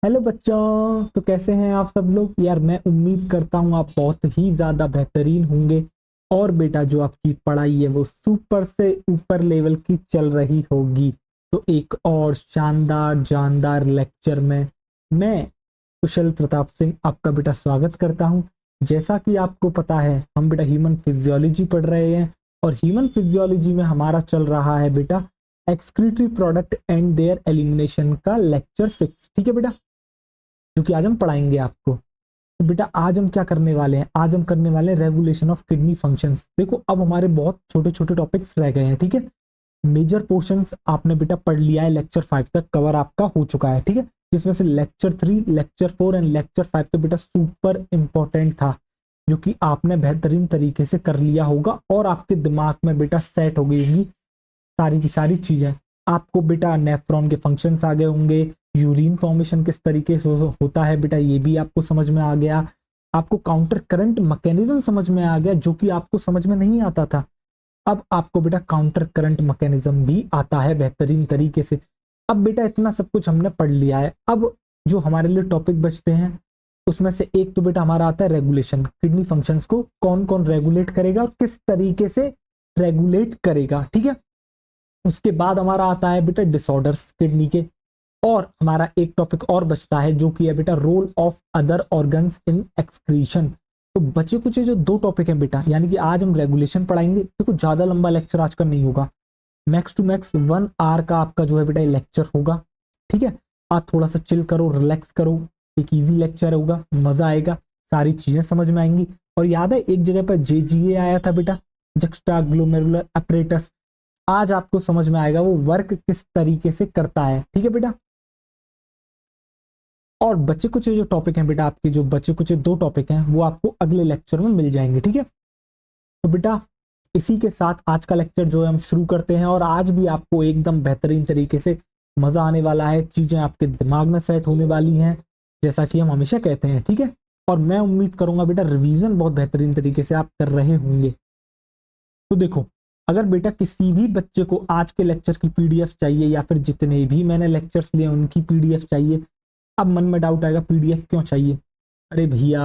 Hello बच्चों, तो कैसे हैं आप सब लोग। यार मैं उम्मीद करता हूँ आप बहुत ही ज़्यादा बेहतरीन होंगे। और बेटा जो आपकी पढ़ाई है वो सुपर से ऊपर लेवल की चल रही होगी। तो एक और शानदार जानदार लेक्चर में मैं कुशल प्रताप सिंह आपका बेटा स्वागत करता हूँ। जैसा कि आपको पता है हम बेटा ह्यूमन फिजियोलॉजी पढ़ रहे हैं। और ह्यूमन फिजियोलॉजी में हमारा चल रहा है बेटा excretory product and there elimination का लेक्चर 6। ठीक है बेटा, जो कि आज हम पढ़ाएंगे आपको। तो बेटा आज हम क्या करने वाले हैं, आज हम करने वाले हैं रेगुलेशन ऑफ किडनी फंक्शंस। देखो अब हमारे बहुत छोटे छोटे टॉपिक्स रह गए हैं। ठीक है, मेजर पोर्शंस आपने बेटा पढ़ लिया है, लेक्चर 5 तक कवर आपका हो चुका है। ठीक है, जिसमें से लेक्चर 3, लेक्चर 4 एंड लेक्चर 5 तो बेटा सुपर इंपॉर्टेंट था, जो कि आपने बेहतरीन तरीके से कर लिया होगा और आपके दिमाग में बेटा सेट हो गई होंगी सारी की सारी चीजें। आपको बेटा नेफ्रॉन के फंक्शंस आ गए होंगे, यूरिन फॉर्मेशन किस तरीके से होता है बेटा ये भी आपको समझ में आ गया। आपको काउंटर करंट मैकेनिज्म समझ में आ गया, जो कि आपको समझ में नहीं आता था। अब आपको बेटा काउंटर करंट मैकेनिज्म भी आता है बेहतरीन तरीके से। अब बेटा इतना सब कुछ हमने पढ़ लिया है। अब जो हमारे लिए टॉपिक बचते हैं उसमें से एक तो बेटा हमारा आता है रेगुलेशन। किडनी फंक्शंस को कौन कौन रेगुलेट करेगा और किस तरीके से रेगुलेट करेगा। ठीक है, उसके बाद हमारा आता है बेटा डिसऑर्डर्स किडनी के। और हमारा एक टॉपिक और बचता है जो कि है बेटा role of other organs in excretion. तो बचे कुछ जो दो टॉपिक हैं बेटा, यानी कि आज हम रेगुलेशन पढ़ाएंगे। देखो ज्यादा लंबा लेक्चर आज का नहीं होगा, मैक्स टू मैक्स 1 आवर का आपका जो है बेटा लेक्चर होगा। ठीक है, आप थोड़ा सा चिल करो, रिलैक्स करो, एक इजी लेक्चर होगा, मजा आएगा, सारी चीजें समझ में आएंगी। और याद है एक जगह पर जेजीए आया था बेटा, जक्स्टा ग्लोमेरुलर अपरेटस। आज आपको समझ में आएगा वो वर्क किस तरीके से करता है। ठीक है बेटा, और बचे कुछ जो टॉपिक हैं बेटा, आपके जो बचे कुछ दो टॉपिक हैं वो आपको अगले लेक्चर में मिल जाएंगे। ठीक है, तो बेटा इसी के साथ आज का लेक्चर जो है हम शुरू करते हैं। और आज भी आपको एकदम बेहतरीन तरीके से मजा आने वाला है, चीजें आपके दिमाग में सेट होने वाली हैं, जैसा कि हम हमेशा कहते हैं। ठीक है, और मैं उम्मीद करूंगा बेटा रिवीजन बहुत बेहतरीन तरीके से आप कर रहे होंगे। तो देखो, अगर बेटा किसी भी बच्चे को आज के लेक्चर की पीडीएफ चाहिए या फिर जितने भी मैंने लेक्चर्स लिए उनकी पीडीएफ चाहिए, अब मन में डाउट आएगा पीडीएफ क्यों चाहिए। अरे भैया,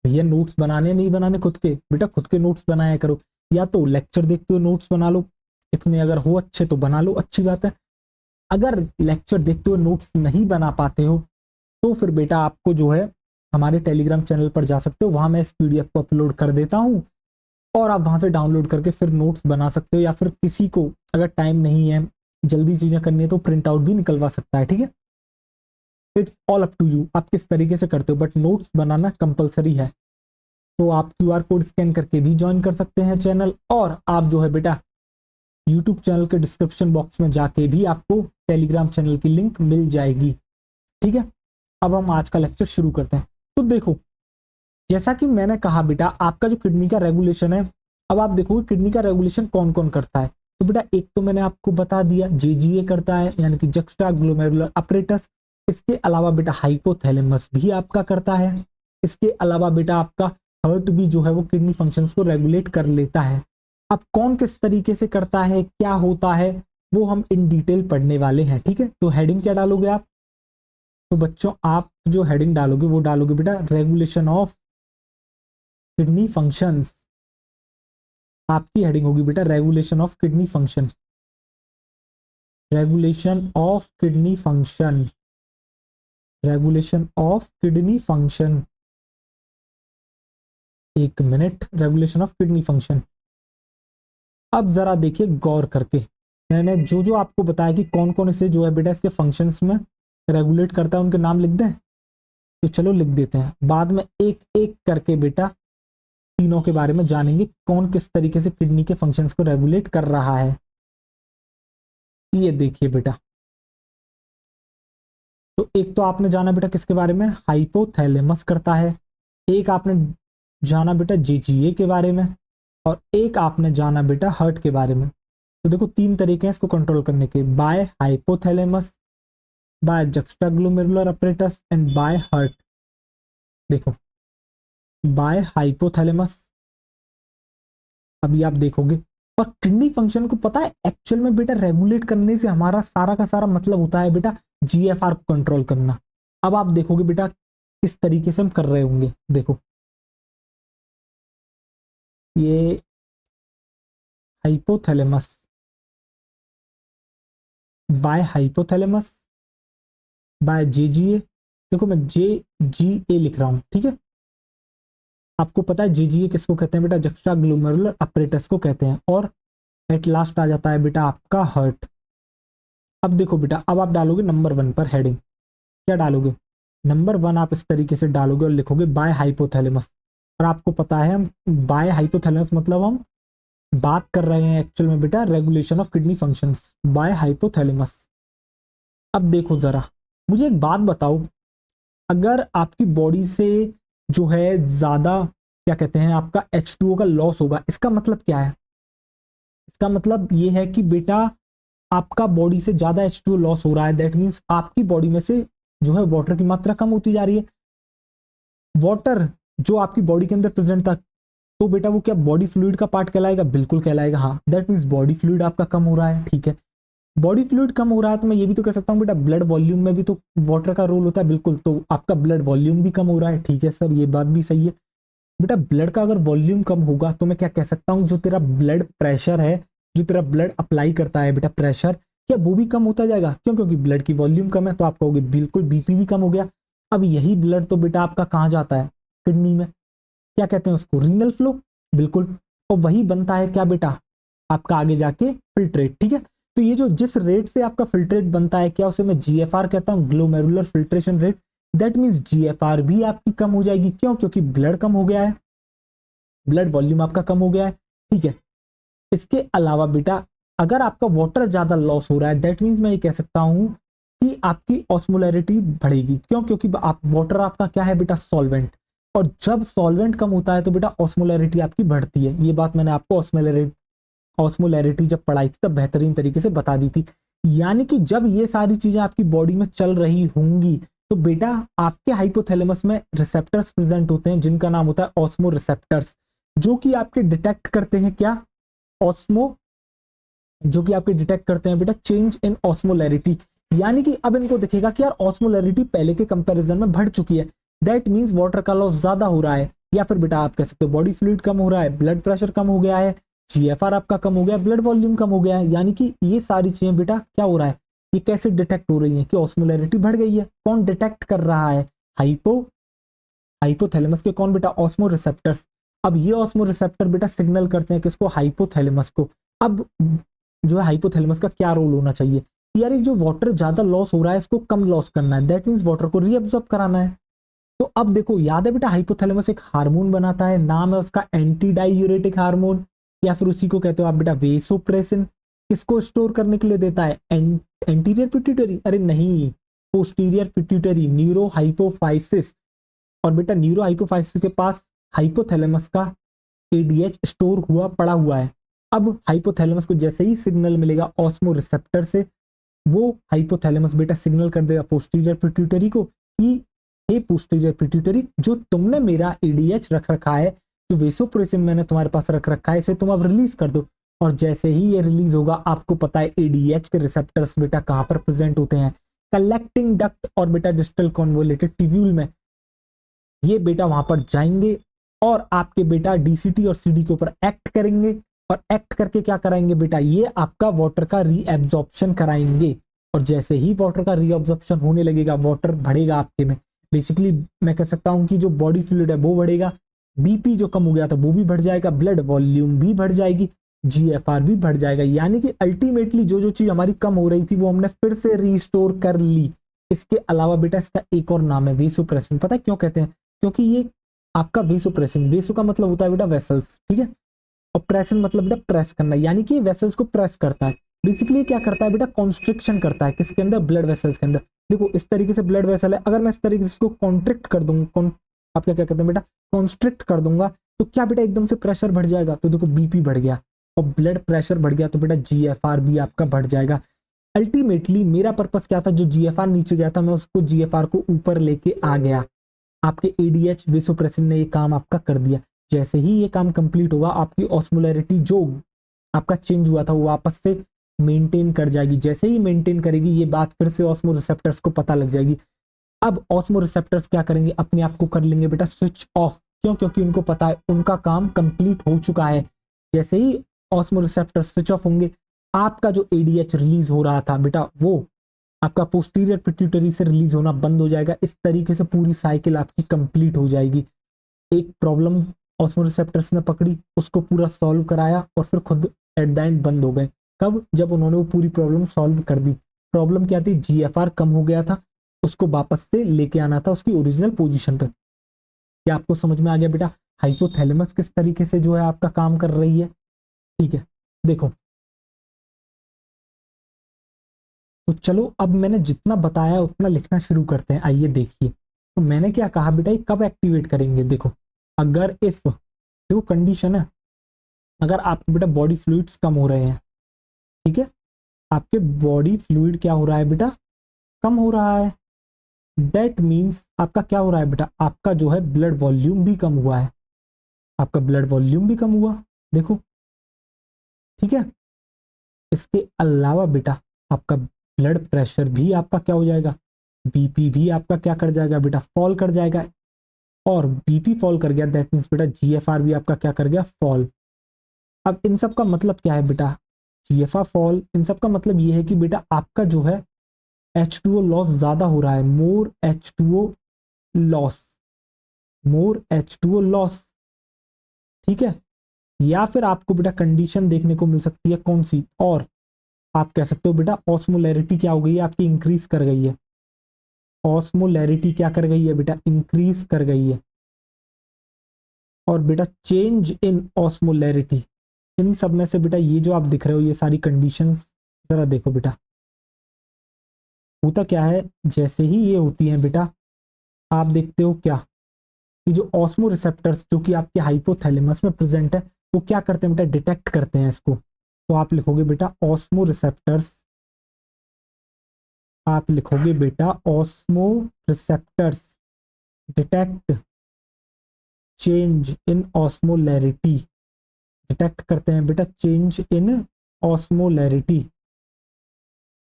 भैया नोट्स बनाने नहीं बनाने खुद के, बेटा खुद के नोट्स बनाया करो। या तो लेक्चर देखते हो नोट्स बना लो, इतने अगर हो अच्छे तो बना लो, अच्छी बात है। अगर लेक्चर देखते हुए नोट्स नहीं बना पाते हो तो फिर बेटा आपको जो है हमारे टेलीग्राम चैनल पर जा सकते हो, वहां मैं इस पीडीएफ को अपलोड कर देता हूँ और आप वहां से डाउनलोड करके फिर नोट्स बना सकते हो। या फिर किसी को अगर टाइम नहीं है, जल्दी चीजें करनी है, तो प्रिंट आउट भी निकलवा सकता है। ठीक है, it's all up to you, आप किस तरीके से करते हो, बट नोट्स बनाना कंपलसरी है। तो आप क्यूआर कोड स्कैन करके भी ज्वाइन कर सकते हैं चैनल, और आप जो है बेटा यूट्यूब चैनल के डिस्क्रिप्शन बॉक्स में जाके भी आपको टेलीग्राम चैनल की लिंक मिल जाएगी। ठीक है, अब हम आज का लेक्चर शुरू करते हैं। तो देखो, जैसा कि मैंने कहा बेटा आपका जो किडनी का रेगुलेशन है, अब आप देखोगे किडनी का रेगुलेशन कौन कौन करता है। तो बेटा एक तो मैंने आपको बता दिया जेजीए करता है, यानी कि जक्स्टा ग्लोमेरुलर अपरेटस। इसके अलावा बेटा हाइपोथैलेमस भी आपका करता है। इसके अलावा बेटा आपका हार्ट भी जो है वो किडनी फंक्शंस को रेगुलेट कर लेता है। अब कौन किस तरीके से करता है, क्या होता है, वो हम इन डिटेल पढ़ने वाले हैं। ठीक है, तो हेडिंग क्या डालोगे आप, तो बच्चों आप जो हेडिंग डालोगे वो डालोगे बेटा रेगुलेशन ऑफ किडनी फंक्शंस। आपकी हेडिंग होगी बेटा regulation of kidney function, regulation of kidney function, regulation of kidney function. एक minute, regulation of kidney function. अब जरा देखिए गौर करके, मैंने जो जो आपको बताया कि कौन कौन इसे जो है बेटा इसके फंक्शंस में रेगुलेट करता है, उनके नाम लिख दें। तो चलो लिख देते हैं, बाद में एक एक करके बेटा तीनों के बारे में जानेंगे कौन किस तरीके से किडनी के फंक्शंस को रेगुलेट कर रहा है। ये देखिए बेटा, तो एक तो आपने जाना बेटा किसके बारे में, हाइपोथैलेमस करता है। एक आपने जाना बेटा जेजीए के बारे में, और एक आपने जाना बेटा हार्ट के बारे में। तो देखो तीन तरीके हैं इसको कंट्रोल करने के, by hypothalamus, by juxtaglomerular apparatus and by heart. देखो बाय हाइपोथैलेमस, अभी आप देखोगे। और किडनी फंक्शन को पता है एक्चुअल में बेटा रेगुलेट करने से हमारा सारा का सारा मतलब होता है बेटा जीएफआर को कंट्रोल करना। अब आप देखोगे बेटा किस तरीके से हम कर रहे होंगे। देखो ये hypothalamus by hypothalamus by JGA. देखो मैं जेजीए लिख रहा हूं, ठीक है। आपको पता है जेजीए किसको कहते हैं बेटा? जक्स्ट्रा ग्लोमेरुलर अपरेटस को कहते हैं। और एट लास्ट आ जाता है बेटा आपका हर्ट। अब देखो बेटा, अब आप डालोगे नंबर 1 पर हेडिंग, क्या डालोगे? नंबर 1 आप इस तरीके से डालोगे और लिखोगे बाय हाइपोथैलेमस। और आपको पता है हम बाय हाइपोथैलेमस मतलब हम बात कर रहे हैं एक्चुअल में बेटा regulation of kidney functions by hypothalamus. अब देखो जरा, मुझे एक बात बताओ, अगर आपकी बॉडी से जो है ज्यादा क्या कहते हैं आपका H2O का लॉस होगा, इसका मतलब क्या है? इसका मतलब ये है कि बेटा आपका बॉडी से ज्यादा H2O लॉस हो रहा है, दैट मीन्स आपकी बॉडी में से जो है वाटर की मात्रा कम होती जा रही है। वाटर जो आपकी बॉडी के अंदर प्रेजेंट था, तो बेटा वो क्या बॉडी फ्लूइड का पार्ट कहलाएगा? बिल्कुल कहलाएगा, हाँ। दैट मीन्स बॉडी फ्लूइड आपका कम हो रहा है, ठीक है। बॉडी फ्लूइड कम हो रहा है तो मैं ये भी तो कह सकता हूँ बेटा ब्लड वॉल्यूम में भी तो वाटर का रोल होता है, बिल्कुल। तो आपका ब्लड वॉल्यूम भी कम हो रहा है, ठीक है सर, ये बात भी सही है। बेटा ब्लड का अगर वॉल्यूम कम होगा तो मैं क्या कह सकता हूँ, जो तेरा ब्लड प्रेशर है, जो तेरा ब्लड अप्लाई करता है बेटा प्रेशर, क्या वो भी कम होता जाएगा? क्यों? क्योंकि ब्लड की वॉल्यूम कम है। तो आप कहोगे बिल्कुल बीपी भी कम हो गया। अब यही ब्लड तो बेटा आपका कहाँ जाता है? किडनी में। क्या कहते हैं उसको? रीनल फ्लो, बिल्कुल। और वही बनता है क्या बेटा आपका आगे जाके फिल्ट्रेट, ठीक है। तो ये जो जिस रेट से आपका फिल्ट्रेट बनता है, क्या उसे मैं जीएफआर कहता हूँ, glomerular filtration rate. That means GFR भी आपकी कम हो जाएगी। क्यों? क्योंकि ब्लड कम हो गया है, ब्लड वॉल्यूम आपका कम हो गया है, ठीक है। इसके अलावा बेटा अगर आपका वाटर ज्यादा लॉस हो रहा है, दैट मीन्स मैं ये कह सकता हूं कि आपकी ऑस्मोलैरिटी बढ़ेगी। क्यों? क्योंकि आप वाटर आपका क्या है बेटा? सॉल्वेंट। और जब सॉल्वेंट कम होता है तो बेटा ऑस्मोलैरिटी आपकी बढ़ती है। ये बात मैंने आपको ऑस्मोलैरिटी जब पढ़ाई थी तब बेहतरीन तरीके से बता दी थी। यानी कि जब ये सारी चीजें आपकी बॉडी में चल रही होंगी तो बेटा आपके हाइपोथैलेमस में रिसेप्टर्स प्रेजेंट होते हैं जिनका नाम होता है ऑस्मो रिसेप्टर्स, जो कि आपके डिटेक्ट करते हैं क्या? ऑस्मो, जो कि आपके डिटेक्ट करते हैं बेटा चेंज इन ऑस्मोलैरिटी। यानी कि अब इनको दिखेगा कि यार ऑस्मोलैरिटी पहले के कंपैरिजन में बढ़ चुकी है, दैट मींस वाटर का लॉस ज्यादा हो रहा है। या फिर बेटा आप कह सकते हो बॉडी फ्लूइड कम हो रहा है, ब्लड प्रेशर कम हो गया है, जीएफआर आपका कम हो गया, ब्लड वॉल्यूम कम हो गया है। यानी कि ये सारी चीजें बेटा क्या हो रहा है, ये कैसे डिटेक्ट हो रही है कि ऑस्मोलैरिटी बढ़ गई है। कौन डिटेक्ट कर रहा है? हाइपो हाइपोथैलेमस के कौन बेटा? Osmo receptors. अब ये ऑस्मो रिसेप्टर बेटा सिग्नल करते हैं किसको? हाइपोथैलेमस को। अब जो है हाइपोथैलेमस का क्या रोल होना चाहिए? यार ये जो वाटर ज्यादा लॉस हो रहा है इसको कम लॉस करना है, दैट मींस वाटर को रीअब्सॉर्ब कराना है। तो अब देखो, याद है बेटा हाइपोथैलेमस एक हार्मोन बनाता है, नाम है उसका एंटी डायूरेटिक हार्मोन, या फिर उसी को कहते हो आप बेटा वेसोप्रेसिन। किसको स्टोर करने के लिए देता है? एंटीरियर पिट्यूटरी, अरे नहीं, पोस्टीरियर पिट्यूटरी, न्यूरो हाइपोफाइसिस। और बेटा न्यूरो हाइपोफाइसिस के पास हाइपोथैलेमस का एडीएच स्टोर हुआ पड़ा हुआ है। अब हाइपोथैलेमस को जैसे ही सिग्नल मिलेगा ऑस्मो रिसेप्टर से, वो हाइपोथैलेमस बेटा सिग्नल कर देगा पोस्टीरियर पिट्यूटरी को कि हे पोस्टीरियर पिट्यूटरी, जो तुमने मेरा एडीएच रख रखा है, जो वेसोप्रेसिन मैंने तुम्हारे पास रख रखा है, इसे तुम अब रिलीज कर दो। और जैसे ही ये रिलीज होगा, आपको पता है एडीएच के रिसेप्टर्स बेटा कहां पर प्रेजेंट होते हैं? कलेक्टिंग डक्ट और बेटा डिस्टल कॉन्वोलेटेड ट्यूब्यूल में। ये बेटा वहां पर जाएंगे और आपके बेटा डीसीटी और सीडी के ऊपर एक्ट करेंगे। और एक्ट करके क्या कराएंगे बेटा? ये आपका वाटर का रीएब्जॉर्प्शन कराएंगे। और जैसे ही वाटर का रीअब्जॉर्प्शन होने लगेगा, वाटर बढ़ेगा आपके में। बेसिकली मैं कह सकता हूं कि जो बॉडी फ्लूइड है वो बढ़ेगा, बीपी जो कम हो गया था वो भी बढ़ जाएगा, ब्लड वॉल्यूम भी बढ़ जाएगी, जीएफआर भी बढ़ जाएगा। यानी कि अल्टीमेटली जो जो चीज हमारी कम हो रही थी वो हमने फिर से रिस्टोर कर ली। इसके अलावा बेटा इसका एक और नाम है वेसोप्रेसिन। पता है क्यों कहते हैं? क्योंकि ये आपका वेसोप्रेसिन, वेसो का मतलब होता है बेटा वेसल्स, ठीक है। और प्रेसिन मतलब बेटा प्रेस करना, यानी कि वेसल्स को प्रेस करता है। बेसिकली क्या करता है बेटा? कॉन्स्ट्रिक्शन करता है किसके अंदर? ब्लड वेसल्स के अंदर। देखो इस तरीके से ब्लड वेसल है, अगर मैं इस तरीके से इसको कॉन्ट्रिक्ट कर दूंगा, आप क्या क्या कहते हैं बेटा? कॉन्स्ट्रिक्ट कर दूंगा, तो क्या बेटा एकदम से प्रेशर बढ़ जाएगा? तो देखो बीपी बढ़ गया, और ब्लड प्रेशर बढ़ गया तो बेटा जीएफआर भी आपका बढ़ जाएगा। अल्टीमेटली मेरा पर्पस क्या था? जो जीएफआर नीचे गया था मैं उसको जीएफआर को ऊपर लेके आ गया। आपके एडीएच वेसोप्रेसिन ने ये काम आपका कर दिया। जैसे ही ये काम कंप्लीट होगा, आपकी ऑस्मोलैरिटी जो आपका चेंज हुआ था वो वापस से मेंटेन कर जाएगी। जैसे ही मेंटेन करेगी, ये बात फिर से ऑस्मो रिसेप्टर्स को पता लग जाएगी। अब ऑस्मो रिसेप्टर्स क्या करेंगे, अपने आप को कर लेंगे बेटा स्विच ऑफ। क्यों? क्योंकि उनको पता है उनका काम कंप्लीट हो चुका है। जैसे ही ऑस्मो रिसेप्टर स्विच ऑफ होंगे, आपका जो एडीएच रिलीज हो रहा था बेटा, वो आपका पोस्टीरियर पिट्यूटरी से रिलीज होना बंद हो जाएगा। इस तरीके से पूरी साइकिल आपकी कंप्लीट हो जाएगी। एक प्रॉब्लम ऑस्मो रिसेप्टर्स ने पकड़ी, उसको पूरा सॉल्व कराया और फिर खुद एट द एंड बंद हो गए। कब? जब उन्होंने वो पूरी प्रॉब्लम सॉल्व कर दी। प्रॉब्लम क्या थी? जीएफआर कम हो गया था, उसको वापस से लेके आना था उसकी ओरिजिनल पोजीशन पे। क्या आपको समझ में आ गया बेटा हाइपोथैलेमस किस तरीके से जो है आपका काम कर रही है? ठीक है, देखो तो चलो अब मैंने जितना बताया उतना लिखना शुरू करते हैं। आइए देखिए, तो मैंने क्या कहा बेटा, ये कब एक्टिवेट करेंगे? देखो, अगर इफ जो कंडीशन है, अगर आपके बेटा बॉडी फ्लूइड्स कम हो रहे हैं, ठीक है, आपके बॉडी फ्लूइड क्या हो रहा है बेटा? कम हो रहा है। दैट मीन्स आपका क्या हो रहा है बेटा? आपका जो है ब्लड वॉल्यूम भी कम हुआ है। आपका ब्लड वॉल्यूम भी कम हुआ, देखो, ठीक है। इसके अलावा बेटा आपका ब्लड प्रेशर भी आपका क्या हो जाएगा? बीपी भी आपका क्या कर जाएगा बेटा? फॉल कर जाएगा। और बीपी फॉल कर गया, दैट मीन्स बेटा जीएफआर भी आपका क्या कर गया? फॉल। अब इन सब का मतलब क्या है बेटा? जीएफआर फॉल, इन सब का मतलब ये है कि बेटा आपका जो है H2O लॉस ज्यादा हो रहा है। मोर H2O लॉस, मोर H2O लॉस, ठीक है। या फिर आपको बेटा कंडीशन देखने को मिल सकती है कौन सी, और आप कह सकते हो बेटा ऑस्मोलैरिटी क्या हो गई है आपकी? इंक्रीज कर गई है। ऑस्मोलैरिटी क्या कर गई है बेटा? इंक्रीज कर गई है। और बेटा चेंज इन ऑस्मोलैरिटी, इन सब में से बेटा ये जो आप दिख रहे हो ये सारी कंडीशंस, जरा देखो बेटा होता क्या है। जैसे ही ये होती हैं बेटा, आप देखते हो क्या कि जो ऑस्मो रिसेप्टर्स जो कि आपके हाइपोथैलेमस में प्रेजेंट है, वो क्या करते हैं बेटा? डिटेक्ट करते हैं इसको। तो आप लिखोगे बेटा ऑस्मो रिसेप्टर्स, आप लिखोगे बेटा osmo receptors detect change in osmolarity. Detect करते हैं बेटा चेंज इन ऑस्मोलैरिटी।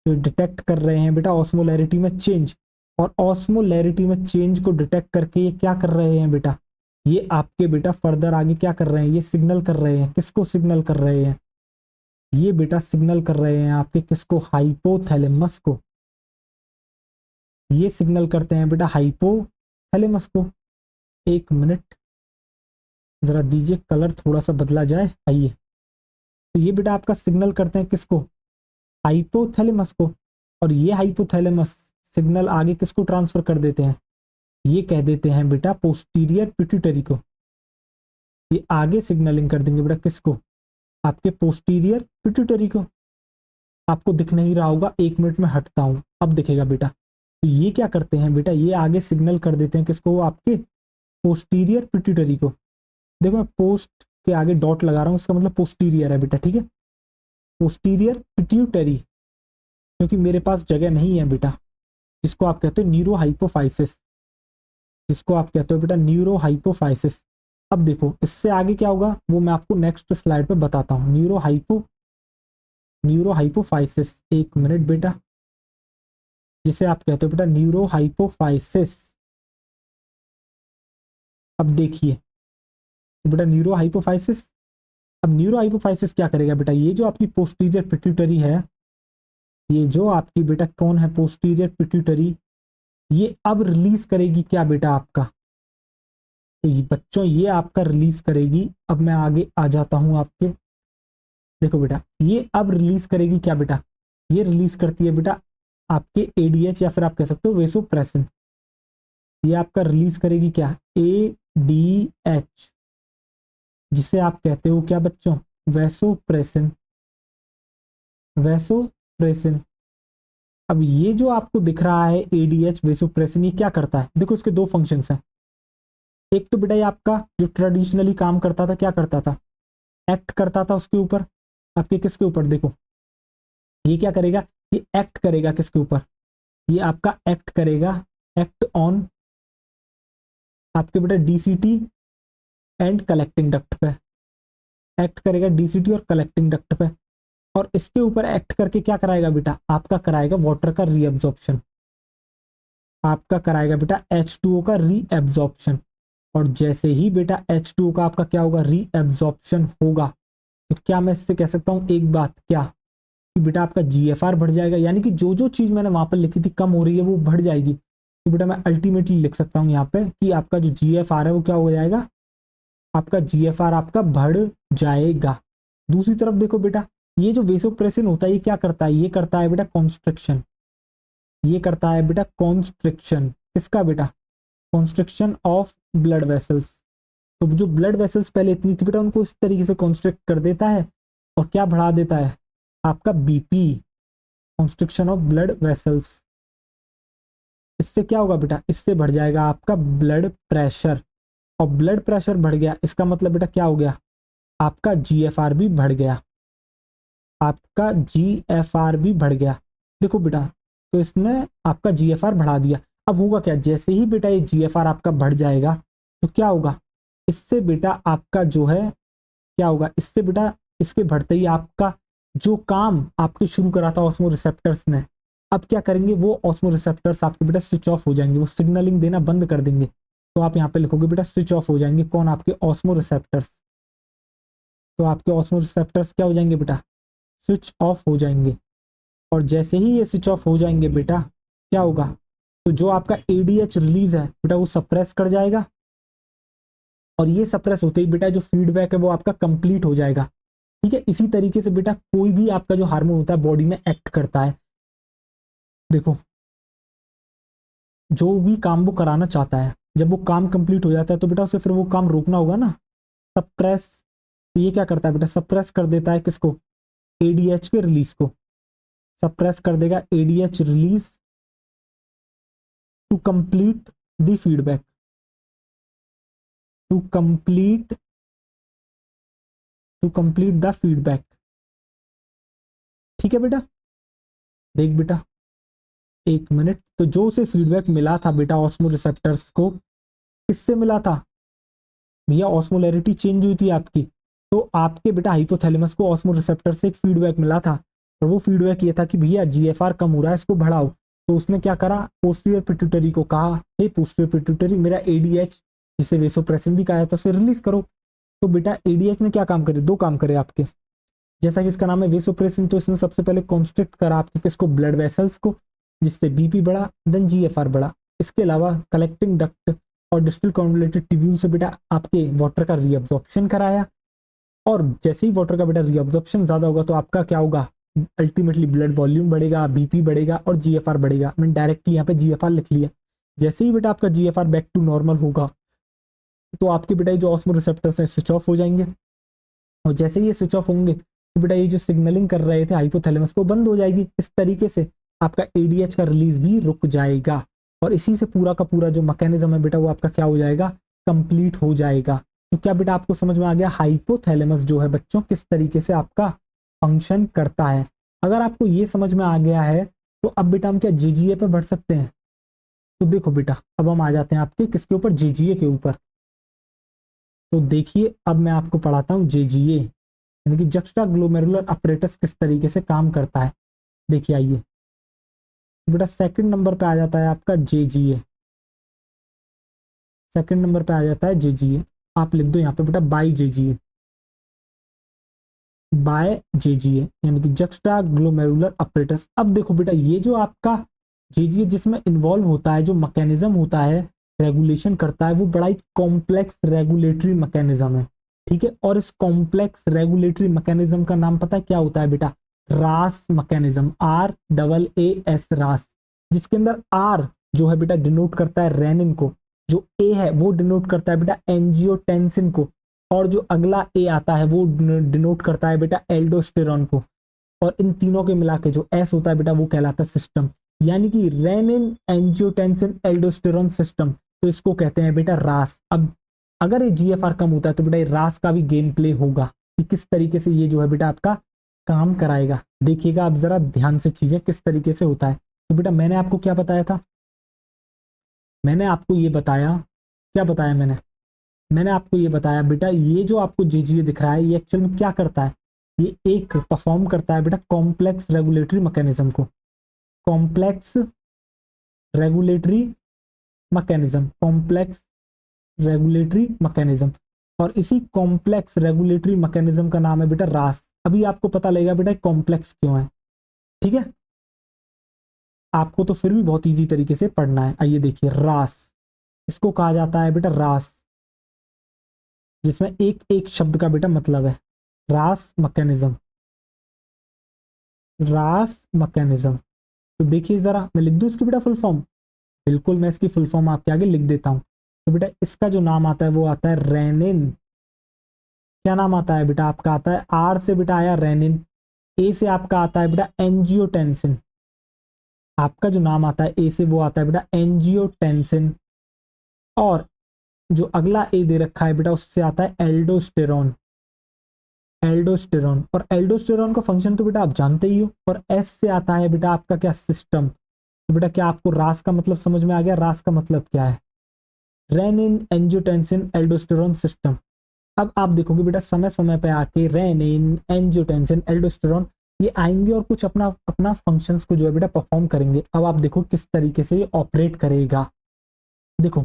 तो डिटेक्ट कर रहे हैं बेटा ऑस्मोलैरिटी में चेंज, और ऑस्मोलैरिटी में चेंज को डिटेक्ट करके ये क्या कर रहे हैं बेटा? ये आपके बेटा फर्दर आगे क्या कर रहे हैं? ये सिग्नल कर रहे हैं। किसको सिग्नल कर रहे हैं? ये बेटा सिग्नल कर रहे हैं आपके किसको? हाइपोथैलेमस को। ये सिग्नल करते हैं बेटा हाइपोथैलेमस को। एक मिनट जरा दीजिए, कलर थोड़ा सा बदला जाए। आइए, तो ये बेटा आपका सिग्नल करते हैं किसको? हाइपोथैलेमस को। और ये हाइपोथैलेमस सिग्नल आगे किसको ट्रांसफर कर देते हैं? ये कह देते हैं बेटा पोस्टीरियर पिट्यूटरी को। ये आगे सिग्नलिंग कर देंगे बेटा किसको? आपके पोस्टीरियर पिट्यूटरी को। आपको दिख नहीं रहा होगा, एक मिनट में हटता हूं, अब दिखेगा बेटा। तो ये क्या करते हैं बेटा? ये आगे सिग्नल कर देते हैं किसको? आपके पोस्टीरियर पिट्यूटरी को। देखो मैं पोस्ट के आगे डॉट लगा रहा हूं, इसका मतलब पोस्टीरियर है बेटा, ठीक है। पोस्टीरियर पिट्यूटरी, क्योंकि मेरे पास जगह नहीं है बेटा, जिसको आप कहते हो न्यूरो हाइपोफाइसिस, जिसको आप कहते हो बेटा न्यूरो हाइपोफाइसिस। अब देखो इससे आगे क्या होगा वो मैं आपको नेक्स्ट स्लाइड पे बताता हूँ। न्यूरो हाइपोफाइसिस, एक मिनट बेटा, जिसे आप कहते हो बेटा न्यूरो हाइपोफाइसिस। अब देखिए बेटा न्यूरो हाइपोफाइसिस, अब न्यूरो हाइपोफाइसिस क्या करेगा बेटा? ये जो आपकी पोस्टीरियर पिट्यूटरी है, ये जो आपकी बेटा कौन है? पोस्टीरियर पिट्यूटरी, ये अब रिलीज करेगी क्या बेटा आपका? तो ये बच्चों ये आपका रिलीज करेगी। अब मैं आगे आ जाता हूं आपके, देखो बेटा ये अब रिलीज करेगी क्या बेटा? ये रिलीज करती है बेटा आपके एडीएच, या फिर आप कह सकते हो वेसोप्रेसिन। ये आपका रिलीज करेगी क्या? एडीएच, जिसे आप कहते हो क्या बच्चों? वैसोप्रेसिन। वैसोप्रेसिन। अब ये जो आपको दिख रहा है एडीएच वेसोप्रेसिन, ये क्या करता है? देखो इसके दो फंक्शंस हैं। एक तो बेटा ये आपका जो ट्रेडिशनली काम करता था, क्या करता था? एक्ट करता था उसके ऊपर, आपके किसके ऊपर? देखो ये क्या करेगा? ये एक्ट करेगा किसके ऊपर? ये आपका एक्ट करेगा, एक्ट ऑन आपके बेटा डीसीटी एंड कलेक्टिंग डक्ट पे। एक्ट करेगा डीसीटी और कलेक्टिंग डक्ट पे, और इसके ऊपर एक्ट करके क्या कराएगा बेटा? आपका कराएगा वाटर का रीअब्जॉर्प्शन। आपका कराएगा बेटा H2O का रीएब्जॉर्प्शन। और जैसे ही बेटा H2O का आपका क्या होगा, रीएब्जॉर्प्शन होगा, तो क्या मैं इससे कह सकता हूं एक बात, क्या कि बेटा आपका GFR बढ़ जाएगा, यानी कि जो जो चीज मैंने वहां पर लिखी थी कम हो रही है वो बढ़ जाएगी। तो बेटा मैं अल्टीमेटली लिख सकता हूं यहाँ पे कि आपका जो GFR है वो क्या हो जाएगा, आपका GFR आपका बढ़ जाएगा। दूसरी तरफ देखो बेटा, ये जो वेसोप्रेसिन होता है ये क्या करता है, ये करता है बेटा कॉन्स्ट्रिक्शन, ये करता है बेटा कॉन्स्ट्रिक्शन, किसका बेटा, कॉन्स्ट्रिक्शन ऑफ ब्लड वेसल्स। तो जो ब्लड वेसल्स पहले इतनी थी बेटा उनको इस तरीके से कॉन्स्ट्रिक्ट कर देता है और क्या बढ़ा देता है, आपका BP, constriction of blood vessels. इससे क्या होगा बेटा, इससे बढ़ जाएगा आपका ब्लड प्रेशर, और ब्लड प्रेशर बढ़ गया इसका मतलब बेटा क्या हो गया, आपका GFR भी बढ़ गया, आपका GFR भी बढ़ गया। देखो बेटा, तो इसने आपका GFR बढ़ा दिया। अब होगा क्या, जैसे ही बेटा ये GFR आपका बढ़ जाएगा तो क्या होगा, इससे बेटा आपका जो है क्या होगा, इससे बेटा इसके बढ़ते ही आपका जो काम आपके शुरू करा था ऑस्मो रिसेप्टर्स ने, अब क्या करेंगे, वो ऑस्मो रिसेप्टर्स आपके बेटा स्विच ऑफ हो जाएंगे, वो सिग्नलिंग देना बंद कर देंगे। तो आप यहाँ पे लिखोगे बेटा स्विच ऑफ हो जाएंगे, कौन, आपके ऑस्मो रिसेप्टर्स। तो आपके ऑस्मो रिसेप्टर्स क्या हो जाएंगे बेटा, स्विच ऑफ हो जाएंगे। और जैसे ही ये स्विच ऑफ हो जाएंगे बेटा क्या होगा, तो जो आपका ADH रिलीज है बेटा वो सप्रेस कर जाएगा, और ये सप्रेस होते ही बेटा जो फीडबैक है वो आपका कंप्लीट हो जाएगा। ठीक है, इसी तरीके से बेटा कोई भी आपका जो हार्मोन होता है बॉडी में एक्ट करता है। देखो, जो भी काम वो कराना चाहता है जब वो काम कंप्लीट हो जाता है तो बेटा उसे फिर वो काम रोकना होगा ना, सप्रेस। तो ये क्या करता है बेटा, सप्रेस कर देता है किसको, ADH के रिलीज को, सप्रेस कर देगा ADH release to complete the feedback, to complete the feedback. ठीक है बेटा, देख बेटा एक मिनट, तो जो उसे फीडबैक मिला था बेटा ऑस्मो रिसेप्टर्स को, किससे मिला था भैया, ऑस्मोलैरिटी चेंज हुई थी आपकी, तो आपके बेटा हाइपोथैलेमस को ऑस्मो रिसेप्टर से एक फीडबैक मिला था, और वो फीडबैक ये था कि भैया GFR कम हो रहा है इसको बढ़ाओ। तो उसने क्या करा, पोस्टीरियर पिट्यूटरी को कहा, हे पोस्टीरियर पिट्यूटरी मेरा ADH जिसे वेसोप्रेसिन भी कहा जाता है उसे रिलीज करो। तो बेटा ADH ने क्या काम करे, दो काम करे आपके, जैसा कि इसका नाम है वेसोप्रेसिन, तो इसने सबसे पहले कॉन्स्ट्रिक्ट करा आपके किसको, ब्लड वेसल्स को, जिससे BP बढ़ा, देन GFR बढ़ा। इसके अलावा कलेक्टिंग डक्ट और डिस्टल कॉन्वोल्यूटेड ट्यूब्यूल से बेटा आपके वाटर का रीअब्जॉर्प्शन कराया, और जैसे ही वाटर का बेटा रीअब्जॉर्प्शन ज्यादा होगा तो आपका क्या होगा, अल्टीमेटली ब्लड वॉल्यूम बढ़ेगा, BP बढ़ेगा और GFR बढ़ेगा। मैंने डायरेक्टली यहाँ पे GFR लिख लिया। जैसे ही बेटा आपका GFR बैक टू नॉर्मल होगा तो आपके बेटा जो ऑस्मो रिसेप्टर्स हैं स्विच ऑफ हो जाएंगे, और जैसे ही ये स्विच ऑफ होंगे तो बेटा ये जो सिग्नलिंग कर रहे थे हाइपोथैलेमस को बंद हो जाएगी। इस तरीके से आपका ADH का रिलीज भी रुक जाएगा, और इसी से पूरा का पूरा जो मैकेनिज्म है बेटा वो आपका क्या हो जाएगा, कंप्लीट हो जाएगा। तो क्या बेटा आपको समझ में आ गया हाइपोथैलेमस जो है बच्चों किस तरीके से आपका फंक्शन करता है। अगर आपको ये समझ में आ गया है तो अब बेटा हम क्या JGA पे बढ़ सकते हैं। तो देखो बेटा अब हम आ जाते हैं आपके किसके ऊपर, JGA के ऊपर। तो देखिए अब मैं आपको पढ़ाता हूँ JGA, यानी कि जक्स्टा ग्लोमेरुलर अपरेटस किस तरीके से काम करता है। देखिए आइए, बेटा सेकंड नंबर पे आ जाता है आपका JGA, सेकंड नंबर पे आ जाता है JGA। आप लिख दो यहाँ पे बेटा बाय JGA, बाय JGA यानी कि जक्स्टा ग्लोमेरुलर अपरेटस। अब देखो बेटा ये जो आपका JGA जिसमें इन्वॉल्व होता है, जो मैकेनिज्म होता है रेगुलेशन करता है, वो बड़ा ही कॉम्प्लेक्स रेगुलेटरी मैकेनिज्म है। ठीक है, और इस कॉम्प्लेक्स रेगुलेटरी मैकेनिज्म का नाम पता है क्या होता है बेटा, रास मैकेनिज्म, RAAS रास, जिसके अंदर R जो है बेटा डिनोट करता है रेनिन को, जो A है वो डिनोट करता है बेटा एंजियोटेंसिन को, और जो अगला A आता है वो डिनोट करता है बेटा एल्डोस्टेरॉन को, और इन तीनों के मिला के जो S होता है बेटा वो कहलाता है सिस्टम, यानी कि रेनिन एंजियोटेंसिन एल्डोस्टेरॉन सिस्टम। तो इसको कहते हैं बेटा रास। अब अगर ये GFR कम होता है तो बेटा ये रास का भी गेम प्ले होगा कि किस तरीके से ये जो है बेटा आपका काम कराएगा। देखिएगा आप जरा ध्यान से चीजें किस तरीके से होता है। तो बेटा मैंने आपको क्या बताया था, मैंने आपको ये बताया, क्या बताया मैंने आपको ये बताया बेटा ये जो आपको JGA दिख रहा है ये एक्चुअल में क्या करता है, ये एक परफॉर्म करता है बेटा कॉम्प्लेक्स रेगुलेटरी मैकेनिज्म को, complex regulatory mechanism, complex regulatory mechanism. और इसी कॉम्प्लेक्स रेगुलेटरी मैकेनिज्म का नाम है बेटा रास। अभी आपको पता लगेगा बेटा कॉम्प्लेक्स क्यों है, ठीक है। आपको तो फिर भी बहुत इजी तरीके से पढ़ना है। आइए देखिए, रास इसको कहा जाता है बेटा रास, जिसमें एक एक शब्द का बेटा मतलब है। रास मैकेनिज्म, रास मैकेनिज्म। तो देखिए जरा, मैं लिख दूं इसकी बेटा फुल फॉर्म। बिल्कुल, मैं इसकी फुल फॉर्म आपके आगे लिख देता हूं। तो बेटा इसका जो नाम आता है वो आता है रेनिन। क्या नाम आता है बेटा आपका? आता है आर से बेटा आया रेनिन, ए से आपका आता है बेटा एंजियोटेंसिन। आपका जो नाम आता है ए से वो आता है बेटा एंजियोटेंसिन। और जो अगला ए दे रखा है बेटा उससे आता है एल्डोस्टेरॉन। एल्डोस्टेरॉन, और एल्डोस्टेरॉन का फंक्शन तो बेटा आप जानते ही हो। और एस से आता है बेटा आपका क्या? सिस्टम। तो बेटा क्या आपको रास का मतलब समझ में आ गया? रास का मतलब क्या है? Renin angiotensin aldosterone system. अब आप देखोगे बेटा समय समय पे आके रेनिन एंजियोटेंसिन एल्डोस्टेरॉन ये आएंगे और कुछ अपना अपना फंक्शंस को जो है बेटा परफॉर्म करेंगे। अब आप देखो किस तरीके से ये ऑपरेट करेगा। देखो,